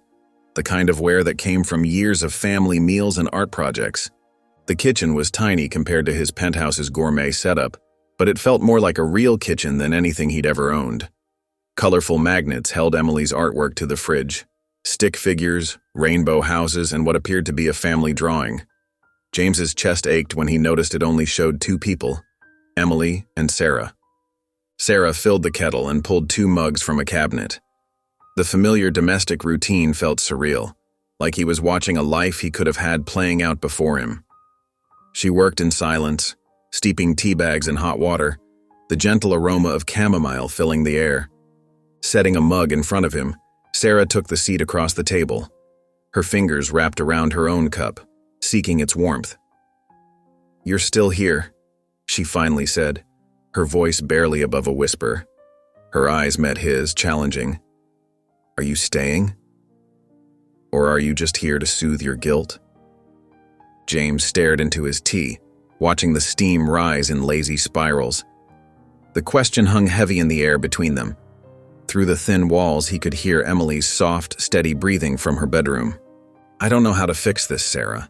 the kind of wear that came from years of family meals and art projects. The kitchen was tiny compared to his penthouse's gourmet setup, but it felt more like a real kitchen than anything he'd ever owned. Colorful magnets held Emily's artwork to the fridge. Stick figures, rainbow houses, and what appeared to be a family drawing. James's chest ached when he noticed it only showed two people, Emily and Sarah. Sarah filled the kettle and pulled 2 mugs from a cabinet. The familiar domestic routine felt surreal, like he was watching a life he could have had playing out before him. She worked in silence, steeping tea bags in hot water, the gentle aroma of chamomile filling the air. Setting a mug in front of him, Sarah took the seat across the table. Her fingers wrapped around her own cup, seeking its warmth. "You're still here," she finally said, her voice barely above a whisper. Her eyes met his, challenging. "Are you staying? Or are you just here to soothe your guilt?" James stared into his tea, watching the steam rise in lazy spirals. The question hung heavy in the air between them. Through the thin walls, he could hear Emily's soft, steady breathing from her bedroom. "I don't know how to fix this, Sarah."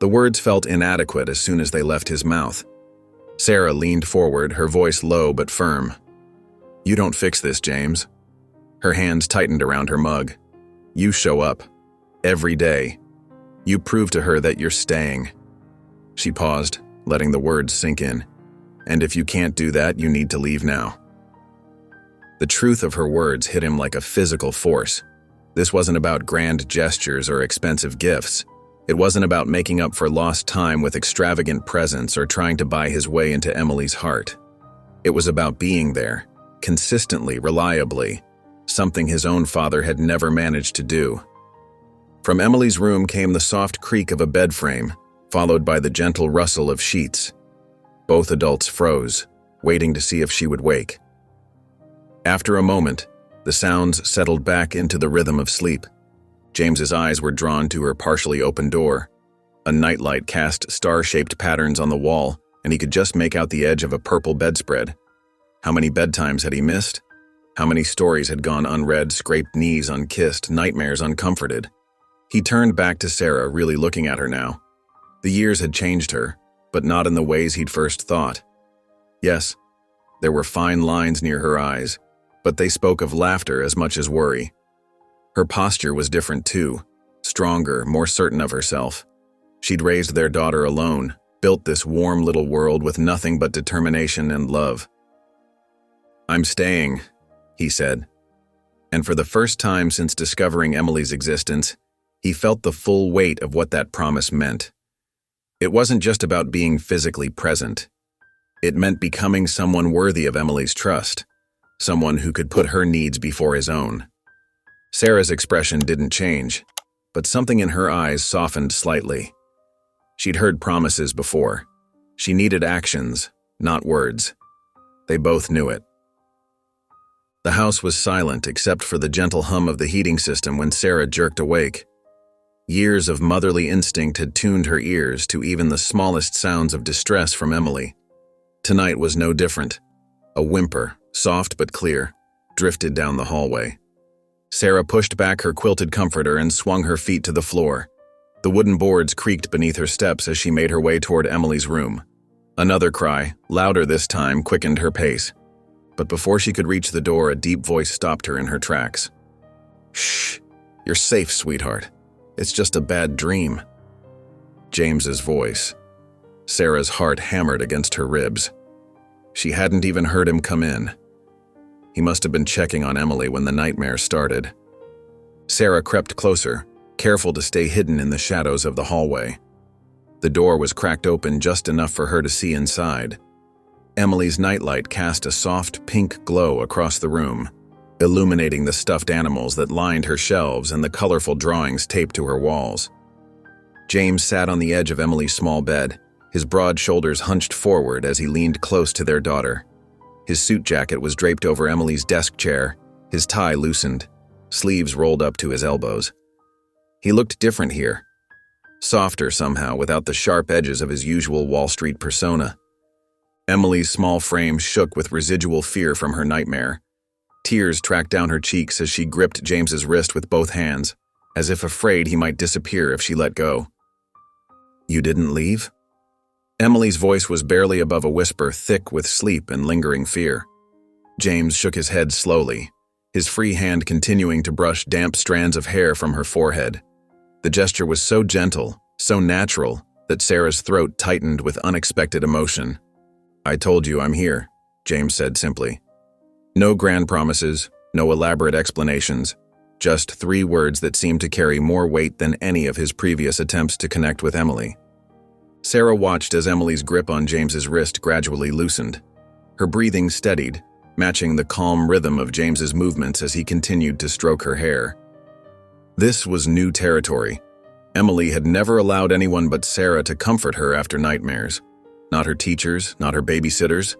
The words felt inadequate as soon as they left his mouth. Sarah leaned forward, her voice low but firm. "You don't fix this, James." Her hands tightened around her mug. "You show up. Every day. You prove to her that you're staying." She paused, letting the words sink in. "And if you can't do that, you need to leave now." The truth of her words hit him like a physical force. This wasn't about grand gestures or expensive gifts. It wasn't about making up for lost time with extravagant presents or trying to buy his way into Emily's heart. It was about being there, consistently, reliably, something his own father had never managed to do. From Emily's room came the soft creak of a bed frame, followed by the gentle rustle of sheets. Both adults froze, waiting to see if she would wake. After a moment, the sounds settled back into the rhythm of sleep. James's eyes were drawn to her partially open door. A nightlight cast star-shaped patterns on the wall, and he could just make out the edge of a purple bedspread. How many bedtimes had he missed? How many stories had gone unread, scraped knees unkissed, nightmares uncomforted? He turned back to Sarah, really looking at her now. The years had changed her, but not in the ways he'd first thought. Yes, there were fine lines near her eyes, but they spoke of laughter as much as worry. Her posture was different too, stronger, more certain of herself. She'd raised their daughter alone, built this warm little world with nothing but determination and love. "I'm staying," he said. And for the first time since discovering Emily's existence, he felt the full weight of what that promise meant. It wasn't just about being physically present. It meant becoming someone worthy of Emily's trust, someone who could put her needs before his own. Sarah's expression didn't change, but something in her eyes softened slightly. She'd heard promises before. She needed actions, not words. They both knew it. The house was silent except for the gentle hum of the heating system when Sarah jerked awake. Years of motherly instinct had tuned her ears to even the smallest sounds of distress from Emily. Tonight was no different. A whimper, soft but clear, drifted down the hallway. Sarah pushed back her quilted comforter and swung her feet to the floor. The wooden boards creaked beneath her steps as she made her way toward Emily's room. Another cry, louder this time, quickened her pace. But before she could reach the door, a deep voice stopped her in her tracks. "Shh, "You're safe, sweetheart. It's just a bad dream." James's voice. Sarah's heart hammered against her ribs. She hadn't even heard him come in. He must have been checking on Emily when the nightmare started. Sarah crept closer, careful to stay hidden in the shadows of the hallway. The door was cracked open just enough for her to see inside. Emily's nightlight cast a soft pink glow across the room, illuminating the stuffed animals that lined her shelves and the colorful drawings taped to her walls. James sat on the edge of Emily's small bed, his broad shoulders hunched forward as he leaned close to their daughter. His suit jacket was draped over Emily's desk chair, his tie loosened, sleeves rolled up to his elbows. He looked different here, softer somehow without the sharp edges of his usual Wall Street persona. Emily's small frame shook with residual fear from her nightmare. Tears tracked down her cheeks as she gripped James's wrist with both hands, as if afraid he might disappear if she let go. "You didn't leave?" Emily's voice was barely above a whisper, thick with sleep and lingering fear. James shook his head slowly, his free hand continuing to brush damp strands of hair from her forehead. The gesture was so gentle, so natural, that Sarah's throat tightened with unexpected emotion. "I told you I'm here," James said simply. No grand promises, no elaborate explanations, just 3 words that seemed to carry more weight than any of his previous attempts to connect with Emily. Sarah watched as Emily's grip on James's wrist gradually loosened. Her breathing steadied, matching the calm rhythm of James's movements as he continued to stroke her hair. This was new territory. Emily had never allowed anyone but Sarah to comfort her after nightmares. Not her teachers, not her babysitters,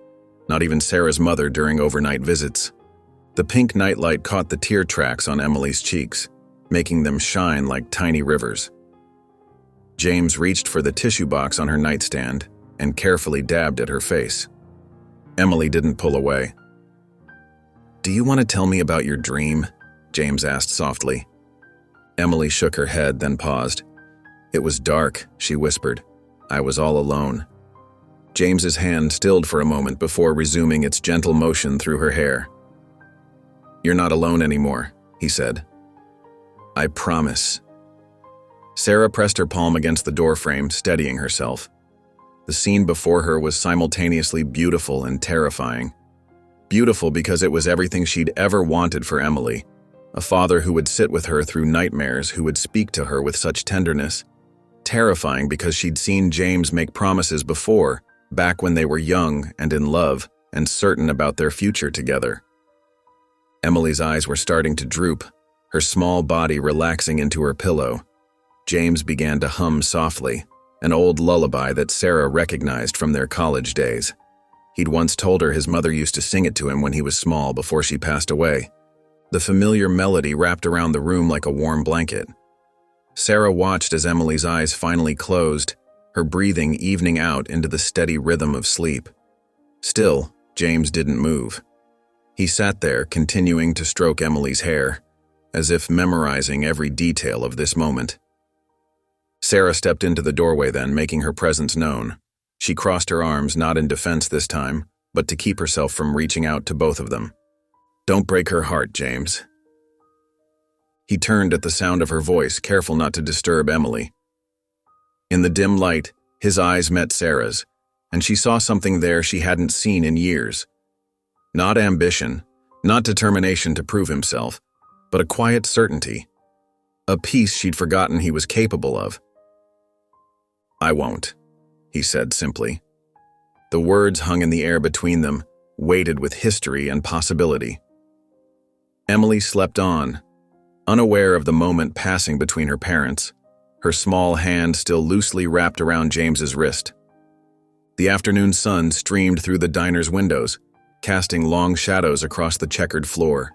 not even Sarah's mother during overnight visits. The pink nightlight caught the tear tracks on Emily's cheeks, making them shine like tiny rivers. James reached for the tissue box on her nightstand and carefully dabbed at her face. Emily didn't pull away. "Do you want to tell me about your dream?" James asked softly. Emily shook her head, then paused. "It was dark," she whispered. "I was all alone." James's hand stilled for a moment before resuming its gentle motion through her hair. "You're not alone anymore," he said. "I promise." Sarah pressed her palm against the doorframe, steadying herself. The scene before her was simultaneously beautiful and terrifying. Beautiful because it was everything she'd ever wanted for Emily, a father who would sit with her through nightmares, who would speak to her with such tenderness. Terrifying because she'd seen James make promises before, back when they were young and in love and certain about their future together. Emily's eyes were starting to droop, her small body relaxing into her pillow. James began to hum softly, an old lullaby that Sarah recognized from their college days. He'd once told her his mother used to sing it to him when he was small before she passed away. The familiar melody wrapped around the room like a warm blanket. Sarah watched as Emily's eyes finally closed, her breathing evening out into the steady rhythm of sleep. Still, James didn't move. He sat there, continuing to stroke Emily's hair, as if memorizing every detail of this moment. Sarah stepped into the doorway then, making her presence known. She crossed her arms, not in defense this time, but to keep herself from reaching out to both of them. "Don't break her heart, James." He turned at the sound of her voice, careful not to disturb Emily. In the dim light, his eyes met Sarah's, and she saw something there she hadn't seen in years. Not ambition, not determination to prove himself, but a quiet certainty. A peace she'd forgotten he was capable of. "I won't," he said simply. The words hung in the air between them, weighted with history and possibility. Emily slept on, unaware of the moment passing between her parents, her small hand still loosely wrapped around James's wrist. The afternoon sun streamed through the diner's windows, casting long shadows across the checkered floor.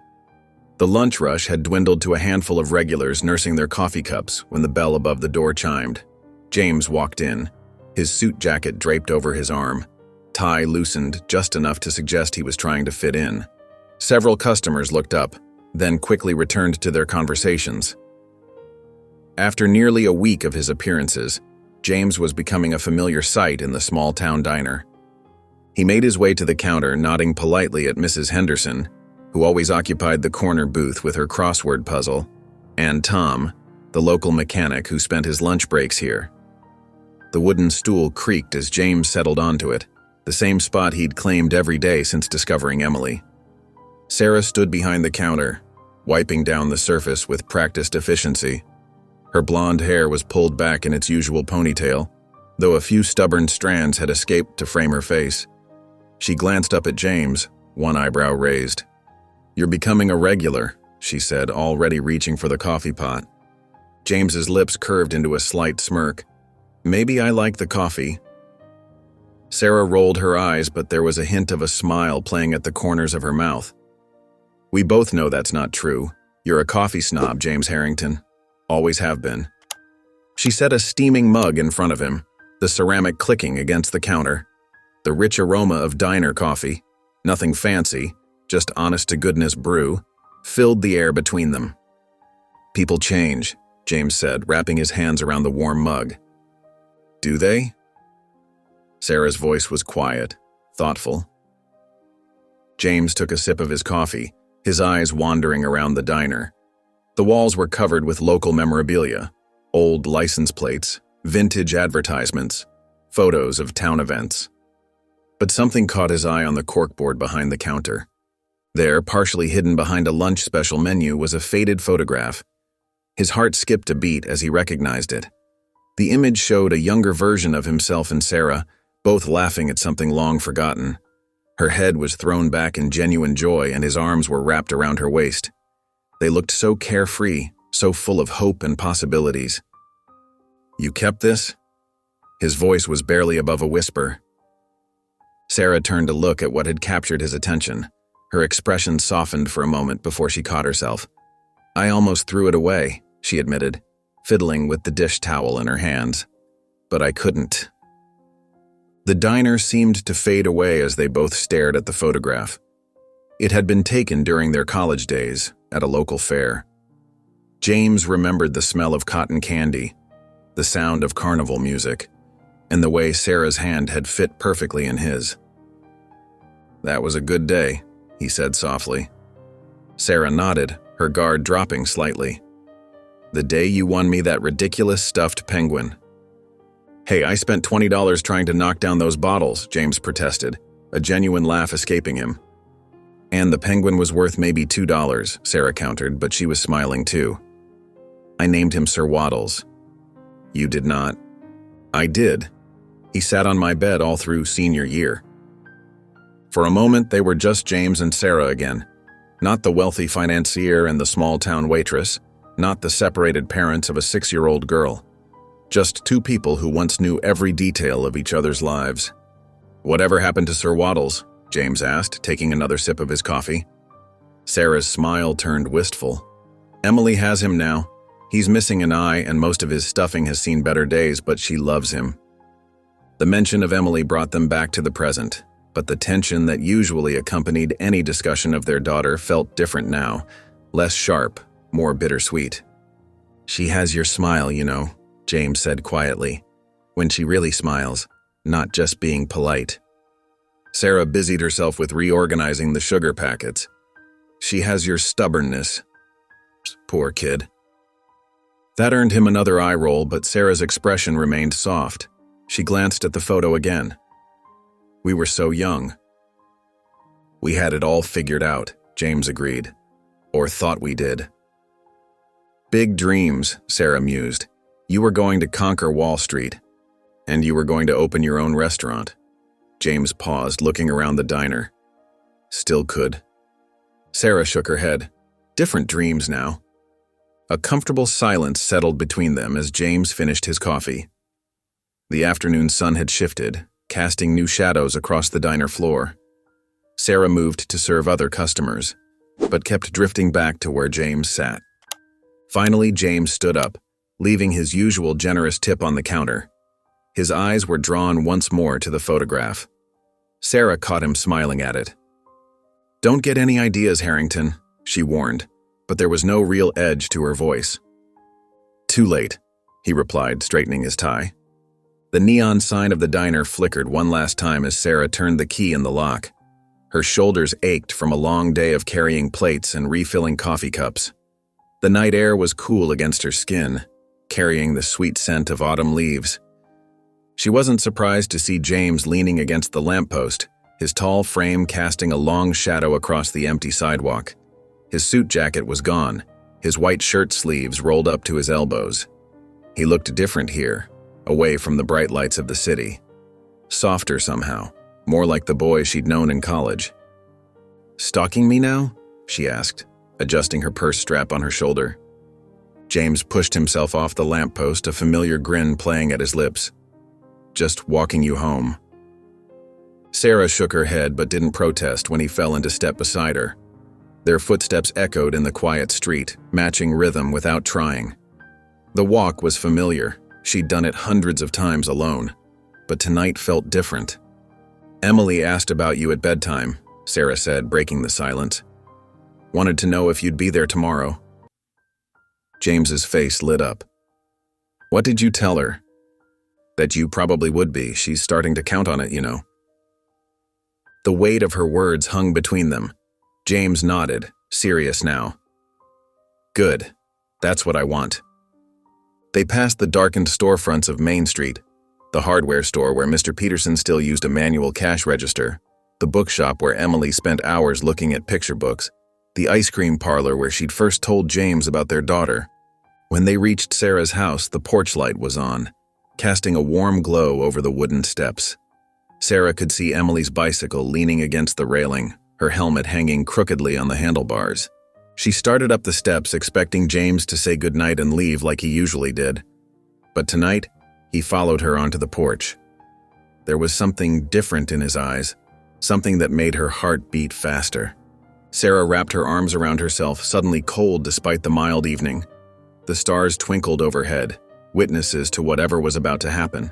The lunch rush had dwindled to a handful of regulars nursing their coffee cups when the bell above the door chimed. James walked in, his suit jacket draped over his arm, tie loosened just enough to suggest he was trying to fit in. Several customers looked up, then quickly returned to their conversations. After nearly a week of his appearances, James was becoming a familiar sight in the small-town diner. He made his way to the counter, nodding politely at Mrs. Henderson, who always occupied the corner booth with her crossword puzzle. and Tom, the local mechanic who spent his lunch breaks here. The wooden stool creaked as James settled onto it, the same spot he'd claimed every day since discovering Emily. Sarah stood behind the counter, wiping down the surface with practiced efficiency. Her blonde hair was pulled back in its usual ponytail, though a few stubborn strands had escaped to frame her face. She glanced up at James, one eyebrow raised. "You're becoming a regular," she said, already reaching for the coffee pot. James's lips curved into a slight smirk. "Maybe I like the coffee." Sarah rolled her eyes, but there was a hint of a smile playing at the corners of her mouth. "We both know that's not true. You're a coffee snob, James Harrington. Always have been." She set a steaming mug in front of him, the ceramic clicking against the counter. The rich aroma of diner coffee, nothing fancy, just honest-to-goodness brew, filled the air between them. "People change," James said, wrapping his hands around the warm mug. "Do they?" Sarah's voice was quiet, thoughtful. James took a sip of his coffee, his eyes wandering around the diner. The walls were covered with local memorabilia, old license plates, vintage advertisements, photos of town events. But something caught his eye on the corkboard behind the counter. There, partially hidden behind a lunch special menu, was a faded photograph. His heart skipped a beat as he recognized it. The image showed a younger version of himself and Sarah, both laughing at something long forgotten. Her head was thrown back in genuine joy and his arms were wrapped around her waist. They looked so carefree, so full of hope and possibilities. "You kept this?" His voice was barely above a whisper. Sarah turned to look at what had captured his attention. Her expression softened for a moment before she caught herself. "I almost threw it away," she admitted, fiddling with the dish towel in her hands. "But I couldn't." The diner seemed to fade away as they both stared at the photograph. It had been taken during their college days, at a local fair. James remembered the smell of cotton candy, the sound of carnival music, and the way Sarah's hand had fit perfectly in his. "That was a good day," he said softly. Sarah nodded, her guard dropping slightly. "The day you won me that ridiculous stuffed penguin." "Hey, I spent $20 trying to knock down those bottles," James protested, a genuine laugh escaping him. "And the penguin was worth maybe $2, Sarah countered, but she was smiling too. "I named him Sir Waddles." "You did not." "I did. He sat on my bed all through senior year." For a moment, they were just James and Sarah again. Not the wealthy financier and the small-town waitress, not the separated parents of a 6-year-old girl. Just two people who once knew every detail of each other's lives. "Whatever happened to Sir Waddles?" James asked, taking another sip of his coffee. Sarah's smile turned wistful. "Emily has him now. He's missing an eye and most of his stuffing has seen better days, but she loves him." The mention of Emily brought them back to the present, but the tension that usually accompanied any discussion of their daughter felt different now, less sharp, more bittersweet. "She has your smile, you know," James said quietly, "when she really smiles, not just being polite." Sarah busied herself with reorganizing the sugar packets. "She has your stubbornness." Poor kid. That earned him another eye roll, but Sarah's expression remained soft. She glanced at the photo again. "We were so young." "We had it all figured out," James agreed. "Or thought we did." "Big dreams," Sarah mused. "You were going to conquer Wall Street. And you were going to open your own restaurant." James paused, looking around the diner. "Still could." Sarah shook her head. "Different dreams now." A comfortable silence settled between them as James finished his coffee. The afternoon sun had shifted, casting new shadows across the diner floor. Sarah moved to serve other customers, but kept drifting back to where James sat. Finally, James stood up, leaving his usual generous tip on the counter. His eyes were drawn once more to the photograph. Sarah caught him smiling at it. "Don't get any ideas, Harrington," she warned, but there was no real edge to her voice. "Too late," he replied, straightening his tie. The neon sign of the diner flickered one last time as Sarah turned the key in the lock. Her shoulders ached from a long day of carrying plates and refilling coffee cups. The night air was cool against her skin, carrying the sweet scent of autumn leaves. She wasn't surprised to see James leaning against the lamppost, his tall frame casting a long shadow across the empty sidewalk. His suit jacket was gone, his white shirt sleeves rolled up to his elbows. He looked different here, away from the bright lights of the city. Softer somehow, more like the boy she'd known in college. "Stalking me now?" she asked, adjusting her purse strap on her shoulder. James pushed himself off the lamppost, a familiar grin playing at his lips. "Just walking you home." Sarah shook her head but didn't protest when he fell into step beside her. Their footsteps echoed in the quiet street, matching rhythm without trying. The walk was familiar. She'd done it hundreds of times alone. But tonight felt different. "Emily asked about you at bedtime," Sarah said, breaking the silence. "Wanted to know if you'd be there tomorrow." James's face lit up. "What did you tell her?" "That you probably would be. She's starting to count on it, you know." The weight of her words hung between them. James nodded, serious now. "Good. That's what I want." They passed the darkened storefronts of Main Street, the hardware store where Mr. Peterson still used a manual cash register, the bookshop where Emily spent hours looking at picture books, the ice cream parlor where she'd first told James about their daughter. When they reached Sarah's house, the porch light was on, casting a warm glow over the wooden steps. Sarah could see Emily's bicycle leaning against the railing, her helmet hanging crookedly on the handlebars. She started up the steps expecting James to say goodnight and leave like he usually did. But tonight, he followed her onto the porch. There was something different in his eyes, something that made her heart beat faster. Sarah wrapped her arms around herself, suddenly cold despite the mild evening. The stars twinkled overhead, witnesses to whatever was about to happen.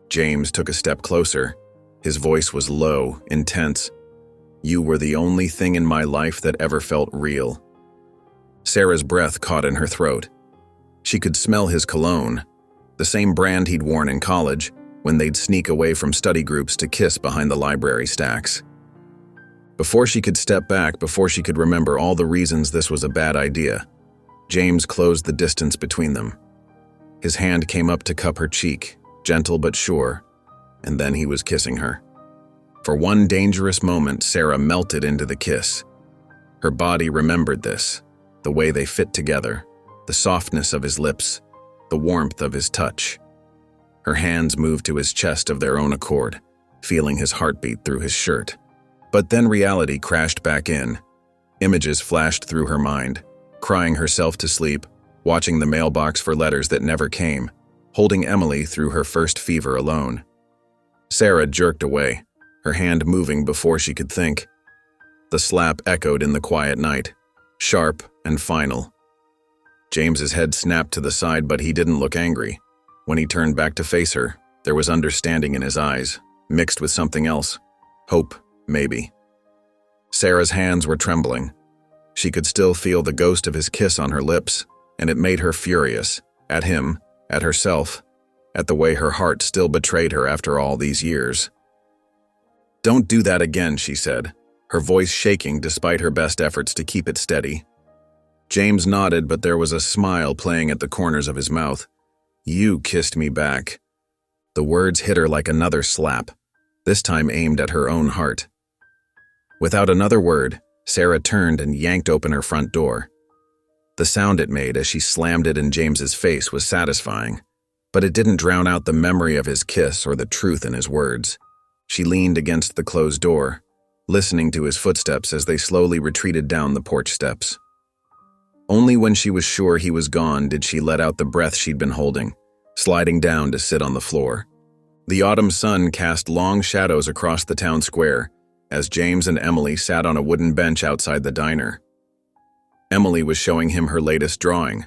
James took a step closer. His voice was low, intense. "You were the only thing in my life that ever felt real." Sarah's breath caught in her throat. She could smell his cologne, the same brand he'd worn in college when they'd sneak away from study groups to kiss behind the library stacks. Before she could step back, before she could remember all the reasons this was a bad idea, James closed the distance between them. His hand came up to cup her cheek, gentle but sure, and then he was kissing her. For one dangerous moment, Sarah melted into the kiss. Her body remembered this, the way they fit together, the softness of his lips, the warmth of his touch. Her hands moved to his chest of their own accord, feeling his heartbeat through his shirt. But then reality crashed back in. Images flashed through her mind, crying herself to sleep, watching the mailbox for letters that never came, holding Emily through her first fever alone. Sarah jerked away, her hand moving before she could think. The slap echoed in the quiet night, sharp and final. James's head snapped to the side, but he didn't look angry. When he turned back to face her, there was understanding in his eyes, mixed with something else. Hope, maybe. Sarah's hands were trembling. She could still feel the ghost of his kiss on her lips, and it made her furious, at him, at herself, at the way her heart still betrayed her after all these years. "Don't do that again," she said, her voice shaking despite her best efforts to keep it steady. James nodded, but there was a smile playing at the corners of his mouth. "You kissed me back." The words hit her like another slap, this time aimed at her own heart. Without another word, Sarah turned and yanked open her front door. The sound it made as she slammed it in James's face was satisfying, but it didn't drown out the memory of his kiss or the truth in his words. She leaned against the closed door, listening to his footsteps as they slowly retreated down the porch steps. Only when she was sure he was gone did she let out the breath she'd been holding, sliding down to sit on the floor. The autumn sun cast long shadows across the town square as James and Emily sat on a wooden bench outside the diner. Emily was showing him her latest drawing,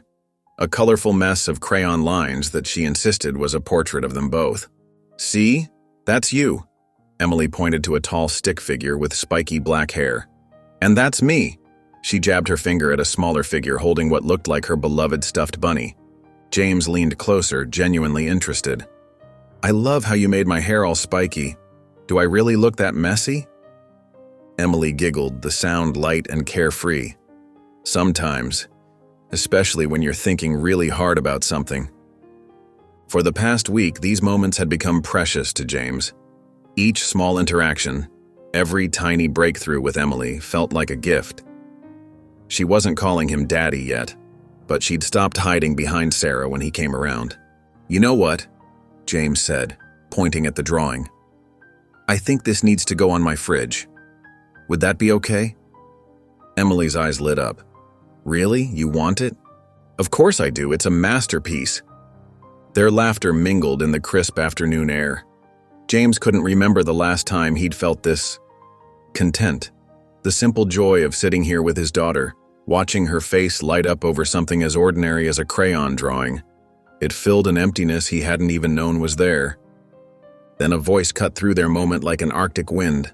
a colorful mess of crayon lines that she insisted was a portrait of them both. "See? That's you." Emily pointed to a tall stick figure with spiky black hair. "And that's me." She jabbed her finger at a smaller figure holding what looked like her beloved stuffed bunny. James leaned closer, genuinely interested. "I love how you made my hair all spiky. Do I really look that messy?" Emily giggled, the sound light and carefree. "Sometimes. especially when you're thinking really hard about something. For the past week, these moments had become precious to James. Each small interaction, every tiny breakthrough with Emily felt like a gift. She wasn't calling him daddy yet, but she'd stopped hiding behind Sarah when he came around. "You know what?" James said, pointing at the drawing. "I think this needs to go on my fridge. Would that be okay?" Emily's eyes lit up. "Really? You want it?" "Of course I do. It's a masterpiece." Their laughter mingled in the crisp afternoon air. James couldn't remember the last time he'd felt this content. The simple joy of sitting here with his daughter, watching her face light up over something as ordinary as a crayon drawing. It filled an emptiness he hadn't even known was there. Then a voice cut through their moment like an Arctic wind.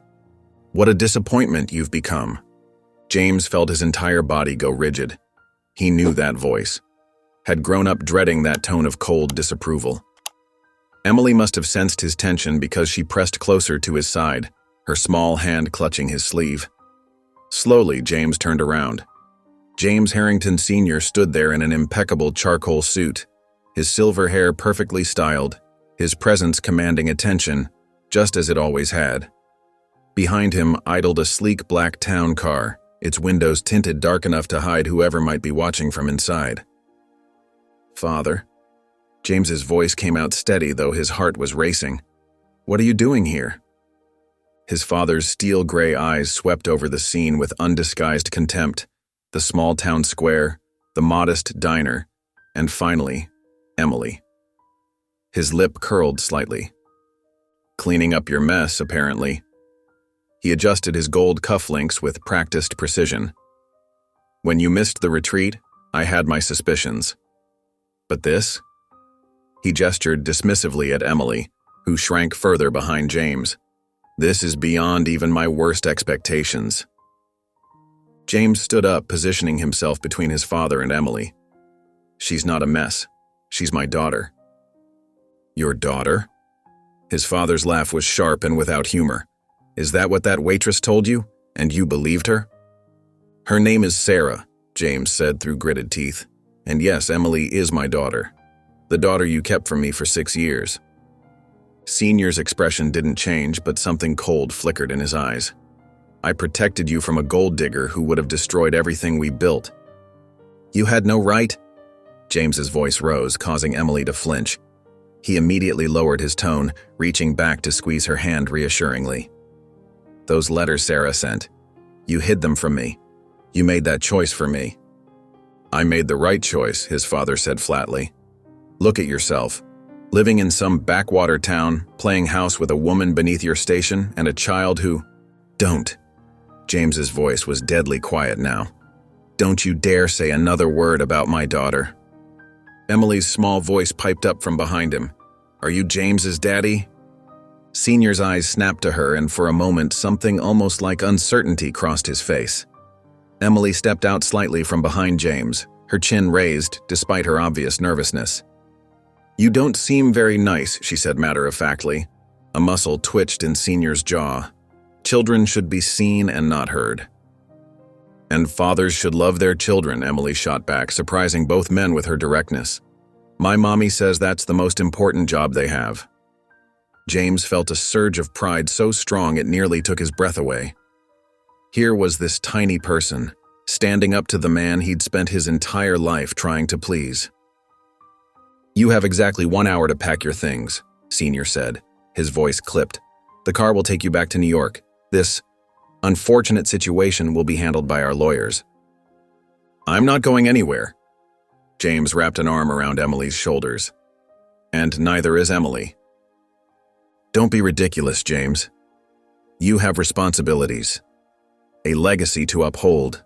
"What a disappointment you've become." James felt his entire body go rigid. He knew that voice, had grown up dreading that tone of cold disapproval. Emily must have sensed his tension because she pressed closer to his side, her small hand clutching his sleeve. Slowly, James turned around. James Harrington Sr. stood there in an impeccable charcoal suit, his silver hair perfectly styled, his presence commanding attention, just as it always had. Behind him idled a sleek black town car, its windows tinted dark enough to hide whoever might be watching from inside. "Father?" James's voice came out steady, though his heart was racing. "What are you doing here?" His father's steel gray eyes swept over the scene with undisguised contempt, the small town square, the modest diner, and finally, Emily. His lip curled slightly. "Cleaning up your mess, apparently." He adjusted his gold cufflinks with practiced precision. "When you missed the retreat, I had my suspicions. But this?" He gestured dismissively at Emily, who shrank further behind James. "This is beyond even my worst expectations." James stood up, positioning himself between his father and Emily. "She's not a mess. She's my daughter." "Your daughter?" His father's laugh was sharp and without humor. "Is that what that waitress told you? And you believed her?" "Her name is Sarah," James said through gritted teeth. "And yes, Emily is my daughter. The daughter you kept from me for 6 years. Senior's expression didn't change, but something cold flickered in his eyes. "I protected you from a gold digger who would have destroyed everything we built." "You had no right?" James's voice rose, causing Emily to flinch. He immediately lowered his tone, reaching back to squeeze her hand reassuringly. "Those letters Sarah sent. You hid them from me. You made that choice for me." "I made the right choice," his father said flatly. "Look at yourself. Living in some backwater town, playing house with a woman beneath your station and a child who—" "Don't." James's voice was deadly quiet now. "Don't you dare say another word about my daughter." Emily's small voice piped up from behind him. "Are you James's daddy?" Senior's eyes snapped to her, and for a moment something almost like uncertainty crossed his face. Emily stepped out slightly from behind James, her chin raised despite her obvious nervousness. "You don't seem very nice," she said matter-of-factly. A muscle twitched in Senior's jaw. "Children should be seen and not heard." "And fathers should love their children," Emily shot back, surprising both men with her directness. "My mommy says that's the most important job they have." James felt a surge of pride so strong it nearly took his breath away. Here was this tiny person, standing up to the man he'd spent his entire life trying to please. "You have exactly 1 hour to pack your things," Senior said, his voice clipped. "The car will take you back to New York. This unfortunate situation will be handled by our lawyers." "I'm not going anywhere." James wrapped an arm around Emily's shoulders. "And neither is Emily." "Don't be ridiculous, James. You have responsibilities. A legacy to uphold."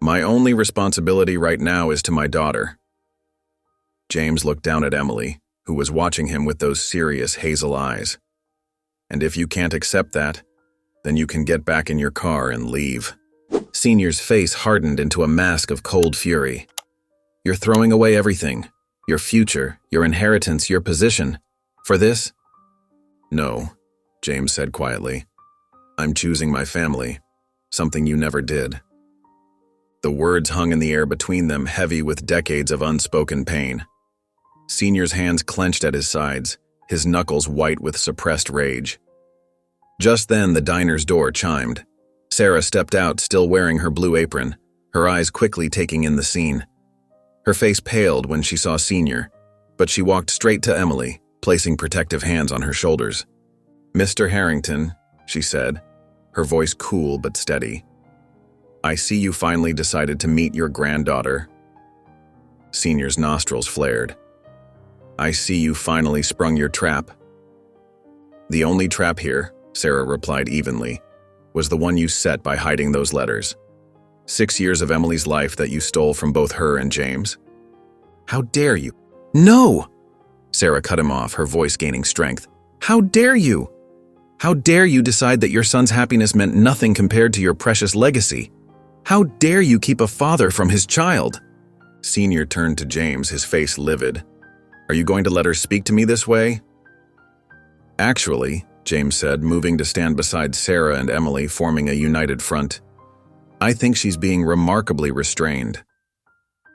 "My only responsibility right now is to my daughter." James looked down at Emily, who was watching him with those serious hazel eyes. "And if you can't accept that, then you can get back in your car and leave." Senior's face hardened into a mask of cold fury. "You're throwing away everything. Your future, your inheritance, your position. For this?" "No," James said quietly. "I'm choosing my family, something you never did." The words hung in the air between them, heavy with decades of unspoken pain. Senior's hands clenched at his sides, his knuckles white with suppressed rage. Just then, the diner's door chimed. Sarah stepped out, still wearing her blue apron, her eyes quickly taking in the scene. Her face paled when she saw Senior, but she walked straight to Emily, placing protective hands on her shoulders. "Mr. Harrington," she said, her voice cool but steady. "I see you finally decided to meet your granddaughter." Senior's nostrils flared. "I see you finally sprung your trap." "The only trap here," Sarah replied evenly, "was the one you set by hiding those letters. 6 years of Emily's life that you stole from both her and James." "How dare you?" "No!" Sarah cut him off, her voice gaining strength. "How dare you? How dare you decide that your son's happiness meant nothing compared to your precious legacy? How dare you keep a father from his child?" Senior turned to James, his face livid. "Are you going to let her speak to me this way?" "Actually," James said, moving to stand beside Sarah and Emily, forming a united front, "I think she's being remarkably restrained."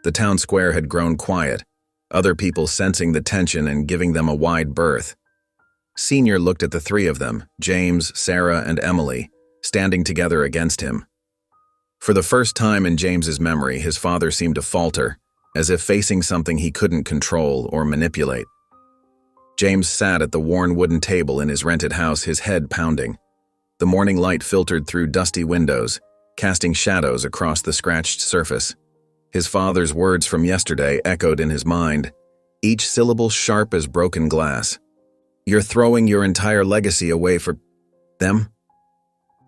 The town square had grown quiet, other people sensing the tension and giving them a wide berth. Senior looked at the three of them, James, Sarah, and Emily, standing together against him. For the first time in James's memory, his father seemed to falter, as if facing something he couldn't control or manipulate. James sat at the worn wooden table in his rented house, his head pounding. The morning light filtered through dusty windows, casting shadows across the scratched surface. His father's words from yesterday echoed in his mind, each syllable sharp as broken glass. "You're throwing your entire legacy away for them?"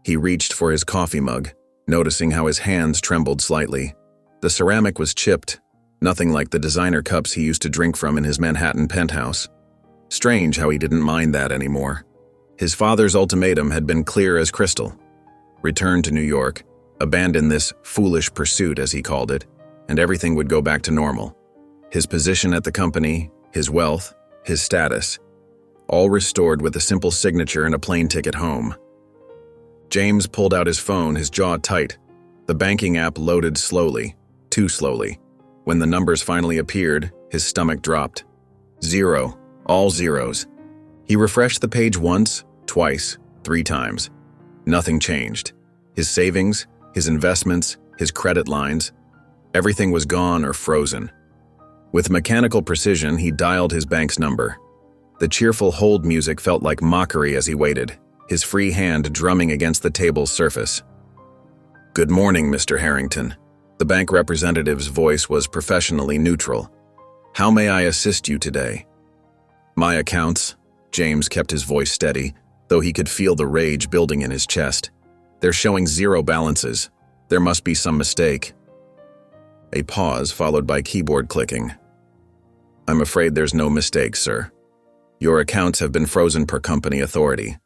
He reached for his coffee mug, noticing how his hands trembled slightly. The ceramic was chipped, nothing like the designer cups he used to drink from in his Manhattan penthouse. Strange how he didn't mind that anymore. His father's ultimatum had been clear as crystal. Return to New York, abandon this foolish pursuit, as he called it, and everything would go back to normal. His position at the company, his wealth, his status, all restored with a simple signature and a plane ticket home. James pulled out his phone, his jaw tight. The banking app loaded slowly, too slowly. When the numbers finally appeared, his stomach dropped. 0, all zeros. He refreshed the page once, twice, 3 times. Nothing changed. His savings, his investments, his credit lines, everything was gone or frozen. With mechanical precision, he dialed his bank's number. The cheerful hold music felt like mockery as he waited, his free hand drumming against the table's surface. "Good morning, Mr. Harrington." The bank representative's voice was professionally neutral. "How may I assist you today?" "My accounts." James kept his voice steady, though he could feel the rage building in his chest. "They're showing 0 balances. There must be some mistake." A pause followed by keyboard clicking. "I'm afraid there's no mistake, sir. Your accounts have been frozen per company authority."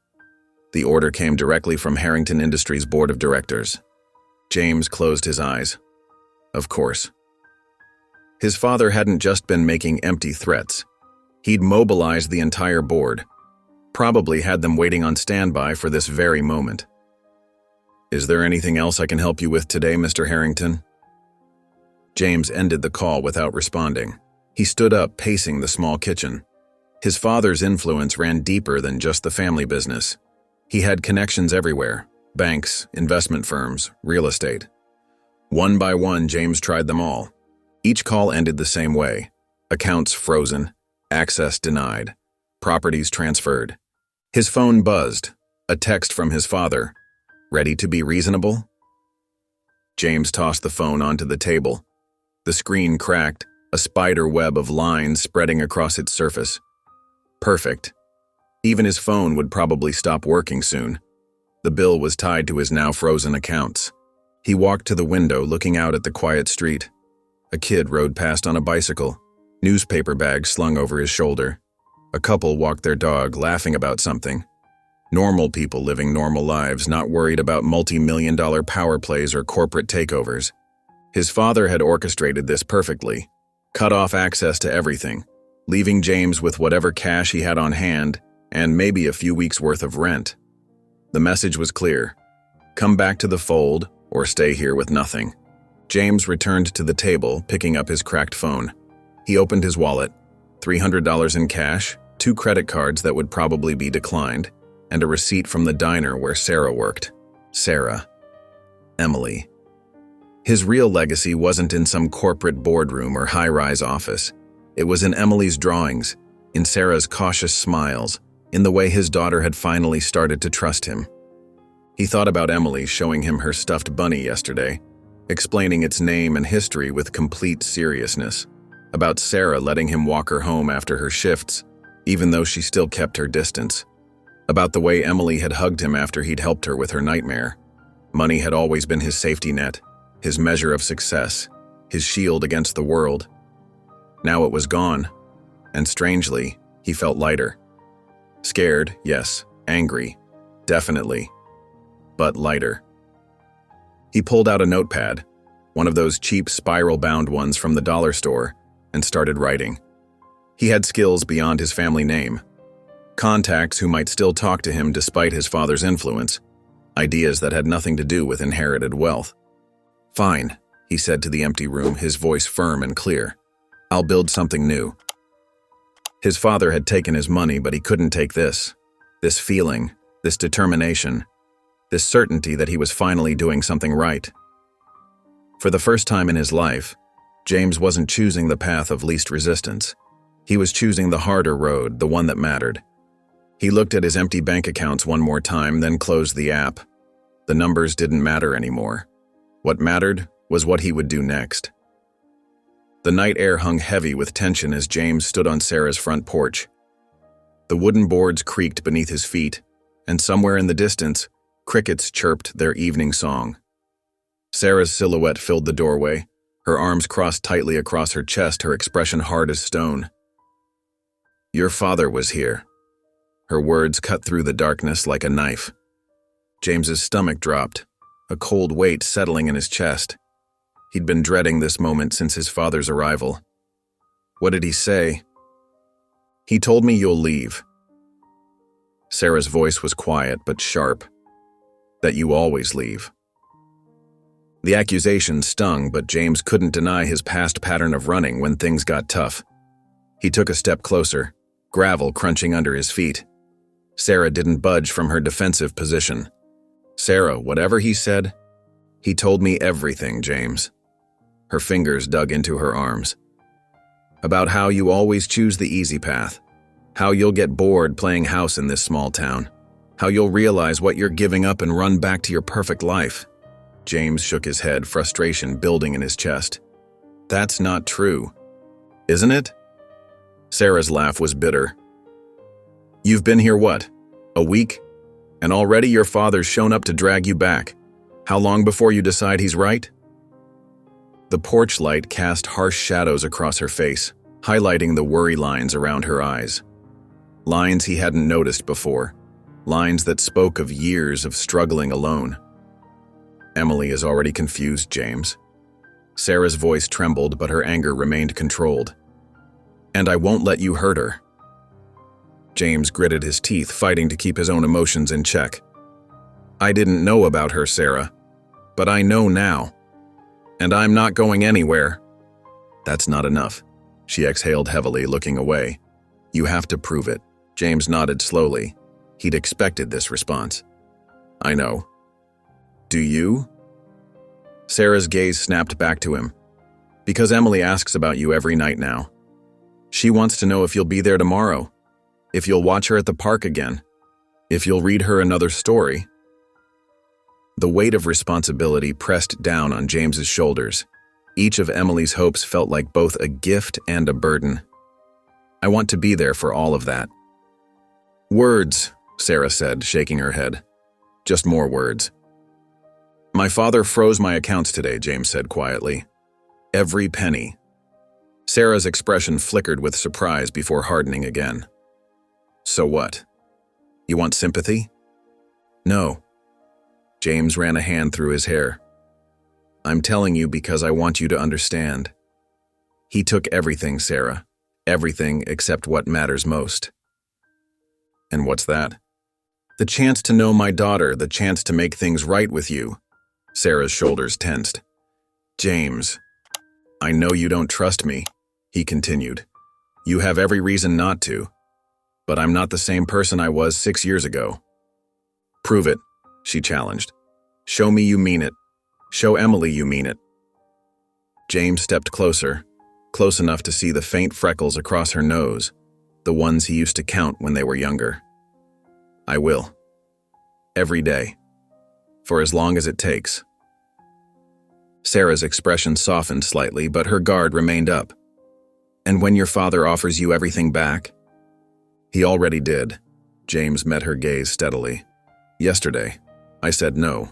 The order came directly from Harrington Industries' board of directors. James closed his eyes. Of course. His father hadn't just been making empty threats. He'd mobilized the entire board, probably had them waiting on standby for this very moment. "Is there anything else I can help you with today, Mr. Harrington?" James ended the call without responding. He stood up, pacing the small kitchen. His father's influence ran deeper than just the family business. He had connections everywhere: banks, investment firms, real estate. One by one, James tried them all. Each call ended the same way: accounts frozen, access denied, properties transferred. His phone buzzed, a text from his father. "Ready to be reasonable?" James tossed the phone onto the table. The screen cracked, a spider web of lines spreading across its surface. Perfect. Even his phone would probably stop working soon. The bill was tied to his now frozen accounts. He walked to the window, looking out at the quiet street. A kid rode past on a bicycle, newspaper bag slung over his shoulder. A couple walked their dog, laughing about something. Normal people living normal lives, not worried about multi-million-dollar power plays or corporate takeovers. His father had orchestrated this perfectly, cut off access to everything, leaving James with whatever cash he had on hand and maybe a few weeks' worth of rent. The message was clear: come back to the fold or stay here with nothing. James returned to the table, picking up his cracked phone. He opened his wallet, $300 in cash, 2 credit cards that would probably be declined, and a receipt from the diner where Sarah worked. Sarah. Emily. His real legacy wasn't in some corporate boardroom or high-rise office. It was in Emily's drawings, in Sarah's cautious smiles, in the way his daughter had finally started to trust him. He thought about Emily showing him her stuffed bunny yesterday, explaining its name and history with complete seriousness, about Sarah letting him walk her home after her shifts, even though she still kept her distance, about the way Emily had hugged him after he'd helped her with her nightmare. Money had always been his safety net, his measure of success, his shield against the world. Now it was gone, and strangely, he felt lighter. Scared, yes, angry, definitely, but lighter. He pulled out a notepad, one of those cheap spiral-bound ones from the dollar store, and started writing. He had skills beyond his family name, contacts who might still talk to him despite his father's influence, ideas that had nothing to do with inherited wealth. "Fine," he said to the empty room, his voice firm and clear. "I'll build something new." His father had taken his money, but he couldn't take this feeling, this determination, this certainty that he was finally doing something right. For the first time in his life, James wasn't choosing the path of least resistance. He was choosing the harder road, the one that mattered. He looked at his empty bank accounts one more time, then closed the app. The numbers didn't matter anymore. What mattered was what he would do next. The night air hung heavy with tension as James stood on Sarah's front porch. The wooden boards creaked beneath his feet, and somewhere in the distance, crickets chirped their evening song. Sarah's silhouette filled the doorway, her arms crossed tightly across her chest, her expression hard as stone. "Your father was here." Her words cut through the darkness like a knife. James's stomach dropped, a cold weight settling in his chest. He'd been dreading this moment since his father's arrival. "What did he say?" "He told me you'll leave." Sarah's voice was quiet but sharp. "That you always leave." The accusation stung, but James couldn't deny his past pattern of running when things got tough. He took a step closer, gravel crunching under his feet. Sarah didn't budge from her defensive position. "Sarah, whatever he said, he told me everything, James." Her fingers dug into her arms. "About how you always choose the easy path, how you'll get bored playing house in this small town, how you'll realize what you're giving up and run back to your perfect life." James shook his head, frustration building in his chest. "That's not true, isn't it?" Sarah's laugh was bitter. "You've been here what, a week? And already your father's shown up to drag you back. How long before you decide he's right?" The porch light cast harsh shadows across her face, highlighting the worry lines around her eyes. Lines he hadn't noticed before, lines that spoke of years of struggling alone. "Emily is already confused, James." Sarah's voice trembled, but her anger remained controlled. "And I won't let you hurt her." James gritted his teeth, fighting to keep his own emotions in check. "I didn't know about her, Sarah, but I know now. And I'm not going anywhere." "That's not enough." She exhaled heavily, looking away. "You have to prove it." James nodded slowly. He'd expected this response. "I know. Do you?" Sarah's gaze snapped back to him. "Because Emily asks about you every night now. She wants to know if you'll be there tomorrow, if you'll watch her at the park again, if you'll read her another story." The weight of responsibility pressed down on James's shoulders. Each of Emily's hopes felt like both a gift and a burden. "I want to be there for all of that." "Words," Sarah said, shaking her head. "Just more words." "My father froze my accounts today," James said quietly. "Every penny." Sarah's expression flickered with surprise before hardening again. "So what? You want sympathy?" "No." James ran a hand through his hair. "I'm telling you because I want you to understand. He took everything, Sarah. Everything except what matters most." "And what's that?" "The chance to know my daughter, the chance to make things right with you." Sarah's shoulders tensed. James, I know you don't trust me, he continued. You have every reason not to, but I'm not the same person I was 6 years ago. Prove it, she challenged. Show me you mean it. Show Emily you mean it. James stepped closer, close enough to see the faint freckles across her nose, the ones he used to count when they were younger. I will. Every day. For as long as it takes. Sarah's expression softened slightly, but her guard remained up. And when your father offers you everything back? He already did. James met her gaze steadily. Yesterday, I said no.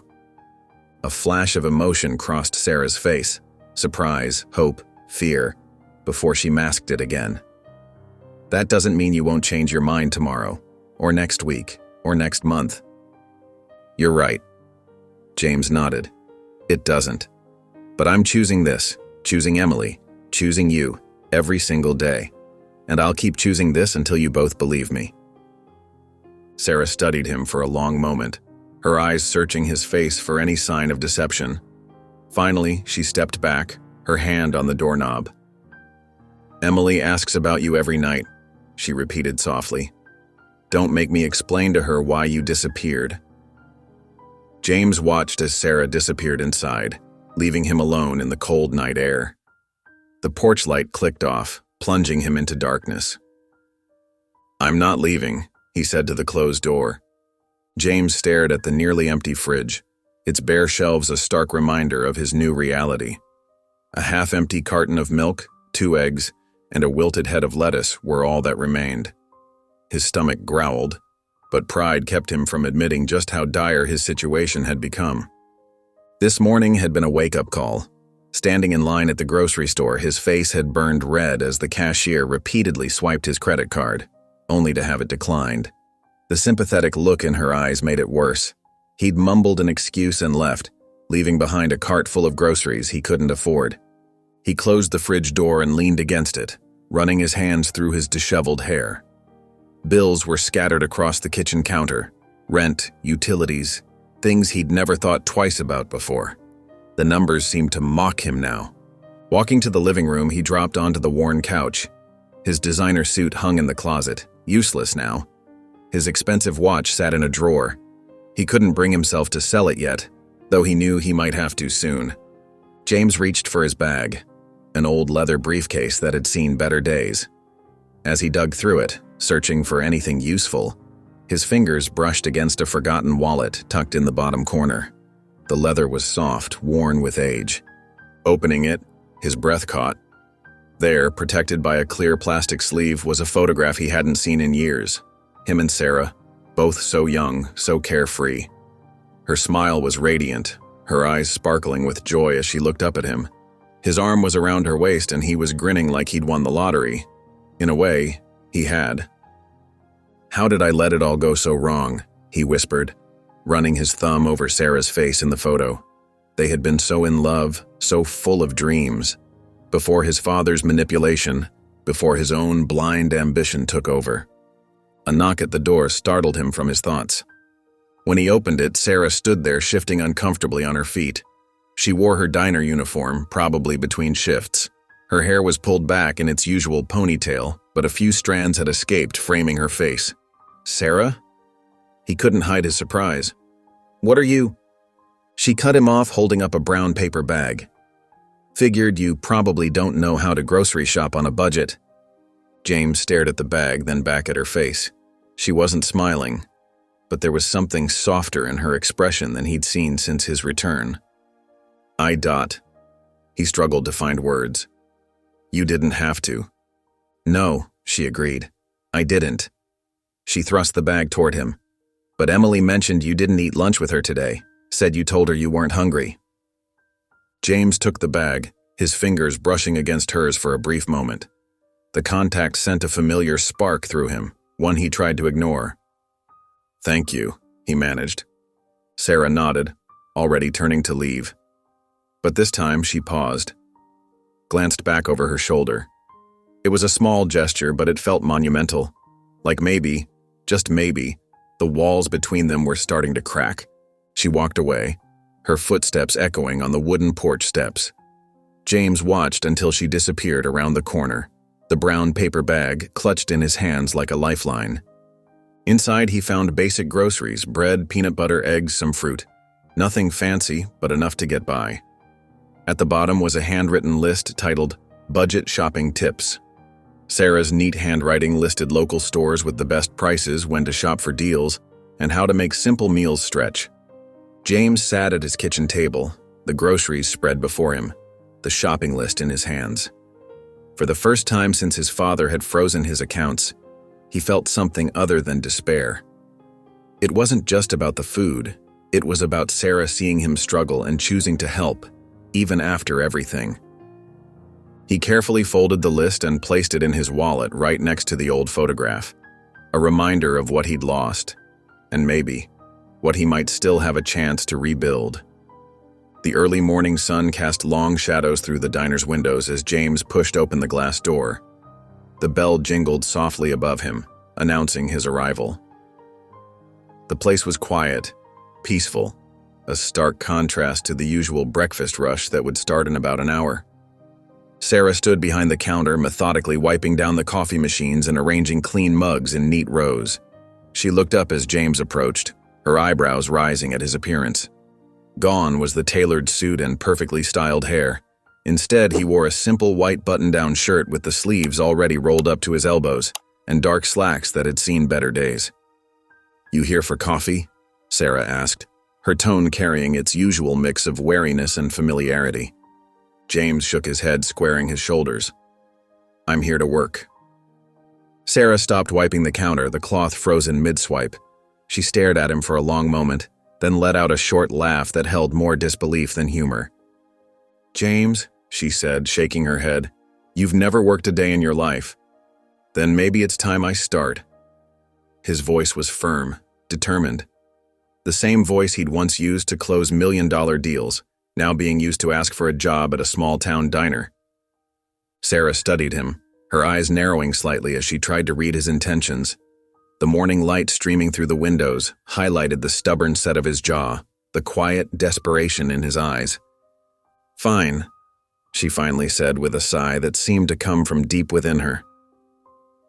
A flash of emotion crossed Sarah's face. Surprise, hope, fear, before she masked it again. That doesn't mean you won't change your mind tomorrow, or next week, or next month. You're right. James nodded. It doesn't. But I'm choosing this, choosing Emily, choosing you, every single day. And I'll keep choosing this until you both believe me. Sarah studied him for a long moment, her eyes searching his face for any sign of deception. Finally, she stepped back, her hand on the doorknob. Emily asks about you every night, she repeated softly. Don't make me explain to her why you disappeared. James watched as Sarah disappeared inside, leaving him alone in the cold night air. The porch light clicked off, plunging him into darkness. I'm not leaving, he said to the closed door. James stared at the nearly empty fridge, its bare shelves a stark reminder of his new reality. A half-empty carton of milk, 2 eggs, and a wilted head of lettuce were all that remained. His stomach growled, but pride kept him from admitting just how dire his situation had become. This morning had been a wake-up call. Standing in line at the grocery store, his face had burned red as the cashier repeatedly swiped his credit card, only to have it declined. The sympathetic look in her eyes made it worse. He'd mumbled an excuse and left, leaving behind a cart full of groceries he couldn't afford. He closed the fridge door and leaned against it, running his hands through his disheveled hair. Bills were scattered across the kitchen counter. Rent, utilities, things he'd never thought twice about before. The numbers seemed to mock him now. Walking to the living room, he dropped onto the worn couch. His designer suit hung in the closet, useless now. His expensive watch sat in a drawer. He couldn't bring himself to sell it yet, though he knew he might have to soon. James reached for his bag, an old leather briefcase that had seen better days. As he dug through it, searching for anything useful, his fingers brushed against a forgotten wallet tucked in the bottom corner. The leather was soft, worn with age. Opening it, his breath caught. There, protected by a clear plastic sleeve, was a photograph he hadn't seen in years. Him and Sarah, both so young, so carefree. Her smile was radiant, her eyes sparkling with joy as she looked up at him. His arm was around her waist and he was grinning like he'd won the lottery. In a way, he had. How did I let it all go so wrong? He whispered, running his thumb over Sarah's face in the photo. They had been so in love, so full of dreams. Before his father's manipulation, before his own blind ambition took over. A knock at the door startled him from his thoughts. When he opened it, Sarah stood there shifting uncomfortably on her feet. She wore her diner uniform, probably between shifts. Her hair was pulled back in its usual ponytail, but a few strands had escaped, framing her face. Sarah? He couldn't hide his surprise. What are you? She cut him off, holding up a brown paper bag. Figured you probably don't know how to grocery shop on a budget. James stared at the bag, then back at her face. She wasn't smiling, but there was something softer in her expression than he'd seen since his return. He struggled to find words. You didn't have to. No, she agreed. I didn't. She thrust the bag toward him. But Emily mentioned you didn't eat lunch with her today, said you told her you weren't hungry. James took the bag, his fingers brushing against hers for a brief moment. The contact sent a familiar spark through him, one he tried to ignore. Thank you, he managed. Sarah nodded, already turning to leave. But this time she paused, glanced back over her shoulder. It was a small gesture, but it felt monumental. Like maybe, just maybe, the walls between them were starting to crack. She walked away, her footsteps echoing on the wooden porch steps. James watched until she disappeared around the corner, the brown paper bag clutched in his hands like a lifeline. Inside, he found basic groceries: bread, peanut butter, eggs, some fruit. Nothing fancy, but enough to get by. At the bottom was a handwritten list titled Budget Shopping Tips. Sarah's neat handwriting listed local stores with the best prices, when to shop for deals, and how to make simple meals stretch. James sat at his kitchen table, the groceries spread before him, the shopping list in his hands. For the first time since his father had frozen his accounts, he felt something other than despair. It wasn't just about the food, it was about Sarah seeing him struggle and choosing to help, even after everything. He carefully folded the list and placed it in his wallet right next to the old photograph, a reminder of what he'd lost, and maybe what he might still have a chance to rebuild. The early morning sun cast long shadows through the diner's windows as James pushed open the glass door. The bell jingled softly above him, announcing his arrival. The place was quiet, peaceful, a stark contrast to the usual breakfast rush that would start in about an hour. Sarah stood behind the counter, methodically wiping down the coffee machines and arranging clean mugs in neat rows. She looked up as James approached, her eyebrows rising at his appearance. Gone was the tailored suit and perfectly styled hair. Instead, he wore a simple white button-down shirt with the sleeves already rolled up to his elbows and dark slacks that had seen better days. "You here for coffee?" Sarah asked, her tone carrying its usual mix of wariness and familiarity. James shook his head, squaring his shoulders. "I'm here to work." Sarah stopped wiping the counter, the cloth frozen mid-swipe. She stared at him for a long moment, then let out a short laugh that held more disbelief than humor. "James," she said, shaking her head, "you've never worked a day in your life. Then maybe it's time I start." His voice was firm, determined. The same voice he'd once used to close million-dollar deals, now being used to ask for a job at a small-town diner. Sarah studied him, her eyes narrowing slightly as she tried to read his intentions. The morning light streaming through the windows highlighted the stubborn set of his jaw, the quiet desperation in his eyes. "Fine," she finally said with a sigh that seemed to come from deep within her.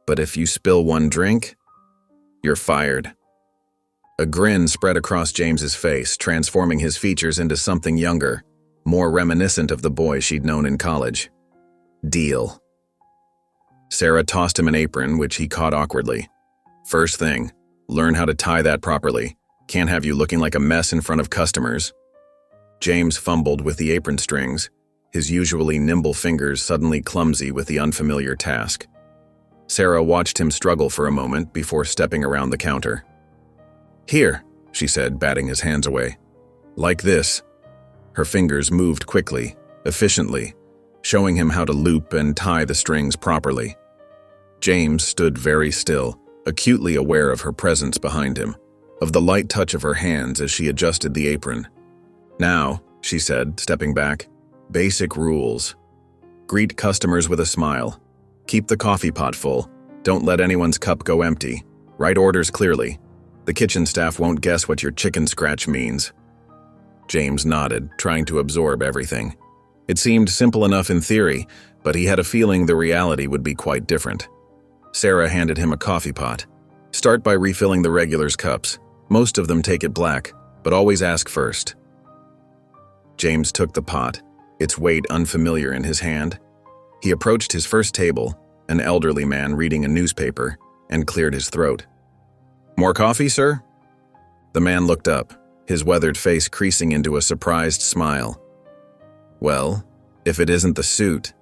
"But if you spill one drink, you're fired." A grin spread across James's face, transforming his features into something younger, more reminiscent of the boy she'd known in college. "Deal." Sarah tossed him an apron, which he caught awkwardly. "First thing, learn how to tie that properly. Can't have you looking like a mess in front of customers." James fumbled with the apron strings, his usually nimble fingers suddenly clumsy with the unfamiliar task. Sarah watched him struggle for a moment before stepping around the counter. "Here," she said, batting his hands away. "Like this." Her fingers moved quickly, efficiently, showing him how to loop and tie the strings properly. James stood very still, acutely aware of her presence behind him, of the light touch of her hands as she adjusted the apron. "Now," she said, stepping back, "basic rules. Greet customers with a smile. Keep the coffee pot full. Don't let anyone's cup go empty. Write orders clearly. The kitchen staff won't guess what your chicken scratch means." James nodded, trying to absorb everything. It seemed simple enough in theory, but he had a feeling the reality would be quite different. Sarah handed him a coffee pot. "Start by refilling the regulars' cups. Most of them take it black, but always ask first." James took the pot, its weight unfamiliar in his hand. He approached his first table, an elderly man reading a newspaper, and cleared his throat. "More coffee, sir?" The man looked up, his weathered face creasing into a surprised smile. "Well, if it isn't the suit,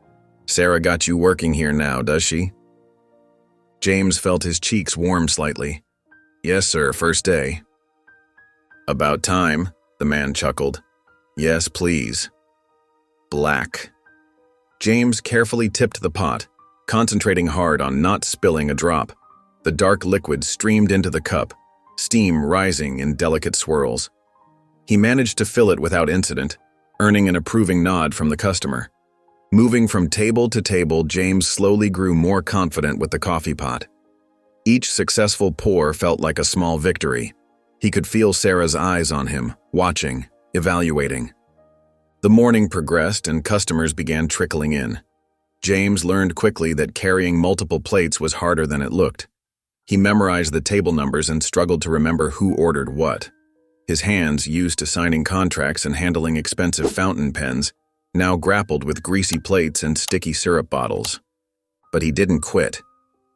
Sarah got you working here now, does she?" James felt his cheeks warm slightly. "Yes, sir, first day." "About time," the man chuckled. "Yes, please." Black. James carefully tipped the pot, concentrating hard on not spilling a drop. The dark liquid streamed into the cup, steam rising in delicate swirls. He managed to fill it without incident, earning an approving nod from the customer. Moving from table to table, James slowly grew more confident with the coffee pot. Each successful pour felt like a small victory. He could feel Sarah's eyes on him, watching, evaluating. The morning progressed and customers began trickling in. James learned quickly that carrying multiple plates was harder than it looked. He memorized the table numbers and struggled to remember who ordered what. His hands, used to signing contracts and handling expensive fountain pens, now grappled with greasy plates and sticky syrup bottles. But he didn't quit.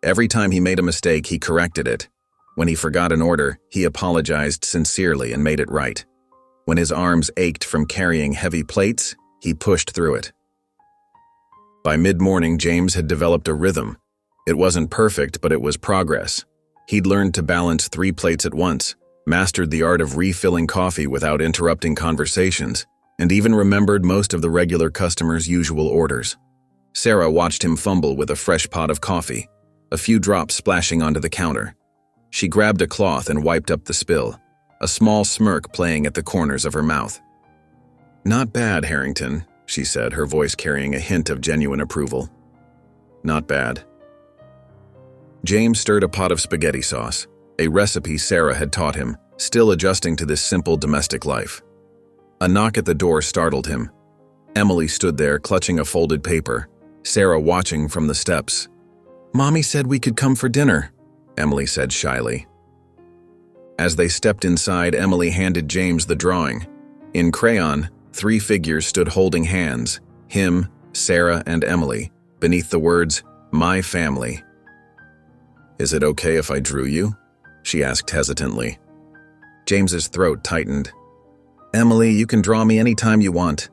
Every time he made a mistake, he corrected it. When he forgot an order, he apologized sincerely and made it right. When his arms ached from carrying heavy plates, he pushed through it. By mid-morning, James had developed a rhythm. It wasn't perfect, but it was progress. He'd learned to balance 3 plates at once, mastered the art of refilling coffee without interrupting conversations, and even remembered most of the regular customers' usual orders. Sarah watched him fumble with a fresh pot of coffee, a few drops splashing onto the counter. She grabbed a cloth and wiped up the spill, a small smirk playing at the corners of her mouth. "Not bad, Harrington," she said, her voice carrying a hint of genuine approval. "Not bad." James stirred a pot of spaghetti sauce, a recipe Sarah had taught him, still adjusting to this simple domestic life. A knock at the door startled him. Emily stood there, clutching a folded paper, Sarah watching from the steps. "Mommy said we could come for dinner," Emily said shyly. As they stepped inside, Emily handed James the drawing. In crayon, 3 figures stood holding hands, him, Sarah, and Emily, beneath the words, "My family." "Is it okay if I drew you?" she asked hesitantly. James's throat tightened. "Emily, you can draw me anytime you want."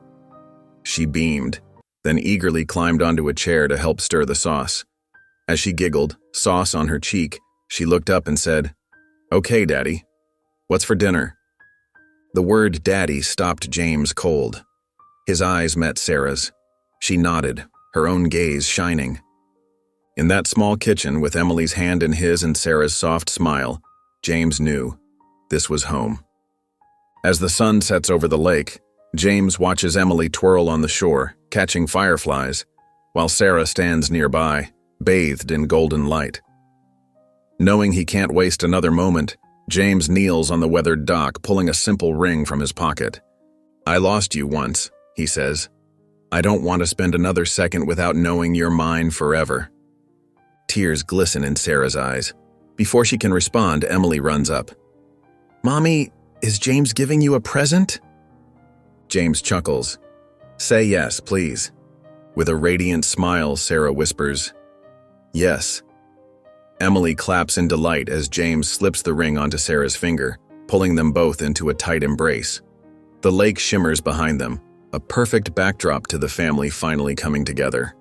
She beamed, then eagerly climbed onto a chair to help stir the sauce. As she giggled, sauce on her cheek, she looked up and said, "Okay, Daddy. What's for dinner?" The word Daddy stopped James cold. His eyes met Sarah's. She nodded, her own gaze shining. In that small kitchen, with Emily's hand in his and Sarah's soft smile, James knew this was home. As the sun sets over the lake, James watches Emily twirl on the shore, catching fireflies, while Sarah stands nearby, bathed in golden light. Knowing he can't waste another moment, James kneels on the weathered dock, pulling a simple ring from his pocket. "I lost you once," he says. "I don't want to spend another second without knowing you're mine forever." Tears glisten in Sarah's eyes. Before she can respond, Emily runs up. "Mommy, is James giving you a present?" James chuckles. "Say yes, please." With a radiant smile, Sarah whispers, "Yes." Emily claps in delight as James slips the ring onto Sarah's finger, pulling them both into a tight embrace. The lake shimmers behind them, a perfect backdrop to the family finally coming together.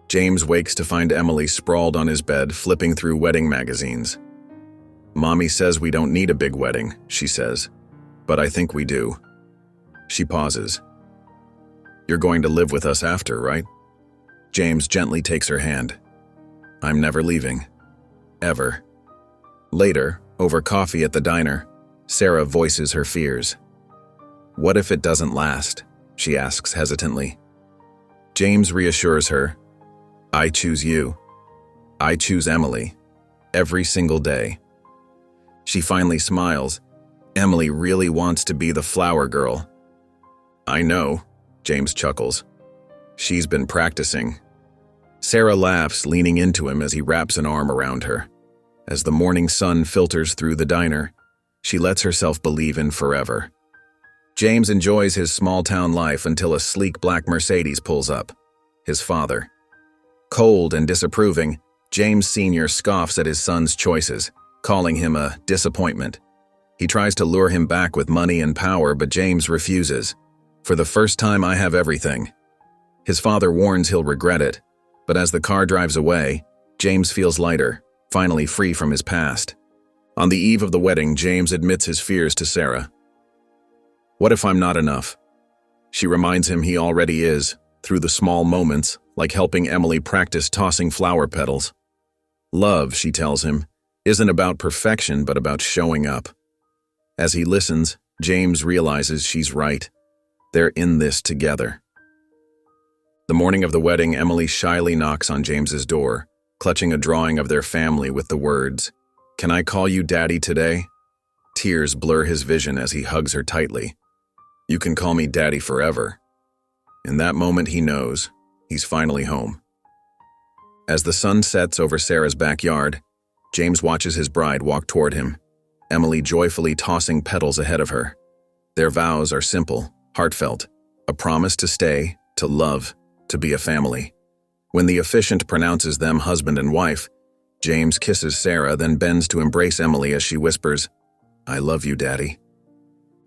James wakes to find Emily sprawled on his bed, flipping through wedding magazines. "Mommy says we don't need a big wedding," she says, "but I think we do." She pauses. "You're going to live with us after, right?" James gently takes her hand. "I'm never leaving. Ever." Later, over coffee at the diner, Sarah voices her fears. "What if it doesn't last?" she asks hesitantly. James reassures her, "I choose you. I choose Emily. Every single day." She finally smiles. Emily really wants to be the flower girl. "I know," James chuckles. "She's been practicing." Sarah laughs, leaning into him as he wraps an arm around her. As the morning sun filters through the diner, she lets herself believe in forever. James enjoys his small-town life until a sleek black Mercedes pulls up. His father. Cold and disapproving, James Sr. scoffs at his son's choices, calling him a disappointment. He tries to lure him back with money and power, but James refuses. "For the first time, I have everything." His father warns he'll regret it, but as the car drives away, James feels lighter, finally free from his past. On the eve of the wedding, James admits his fears to Sarah. "What if I'm not enough?" She reminds him he already is, through the small moments, like helping Emily practice tossing flower petals. Love, she tells him, isn't about perfection but about showing up. As he listens, James realizes she's right. They're in this together. The morning of the wedding, Emily shyly knocks on James's door, clutching a drawing of their family with the words, "Can I call you Daddy today?" Tears blur his vision as he hugs her tightly. "You can call me Daddy forever." In that moment, he knows he's finally home. As the sun sets over Sarah's backyard, James watches his bride walk toward him, Emily joyfully tossing petals ahead of her. Their vows are simple, heartfelt, a promise to stay, to love, to be a family. When the officiant pronounces them husband and wife, James kisses Sarah, then bends to embrace Emily as she whispers, "I love you, Daddy."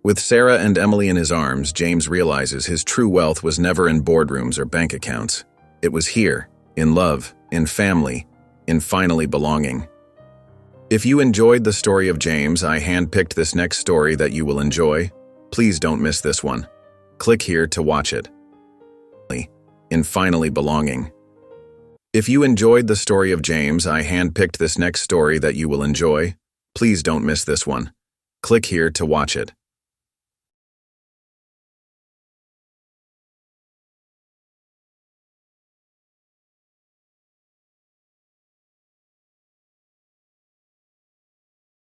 With Sarah and Emily in his arms, James realizes his true wealth was never in boardrooms or bank accounts. It was here, in love, in family, in finally belonging. If you enjoyed the story of James, I handpicked this next story that you will enjoy. Please don't miss this one. Click here to watch it. In finally belonging. If you enjoyed the story of James, I handpicked this next story that you will enjoy. Please don't miss this one. Click here to watch it.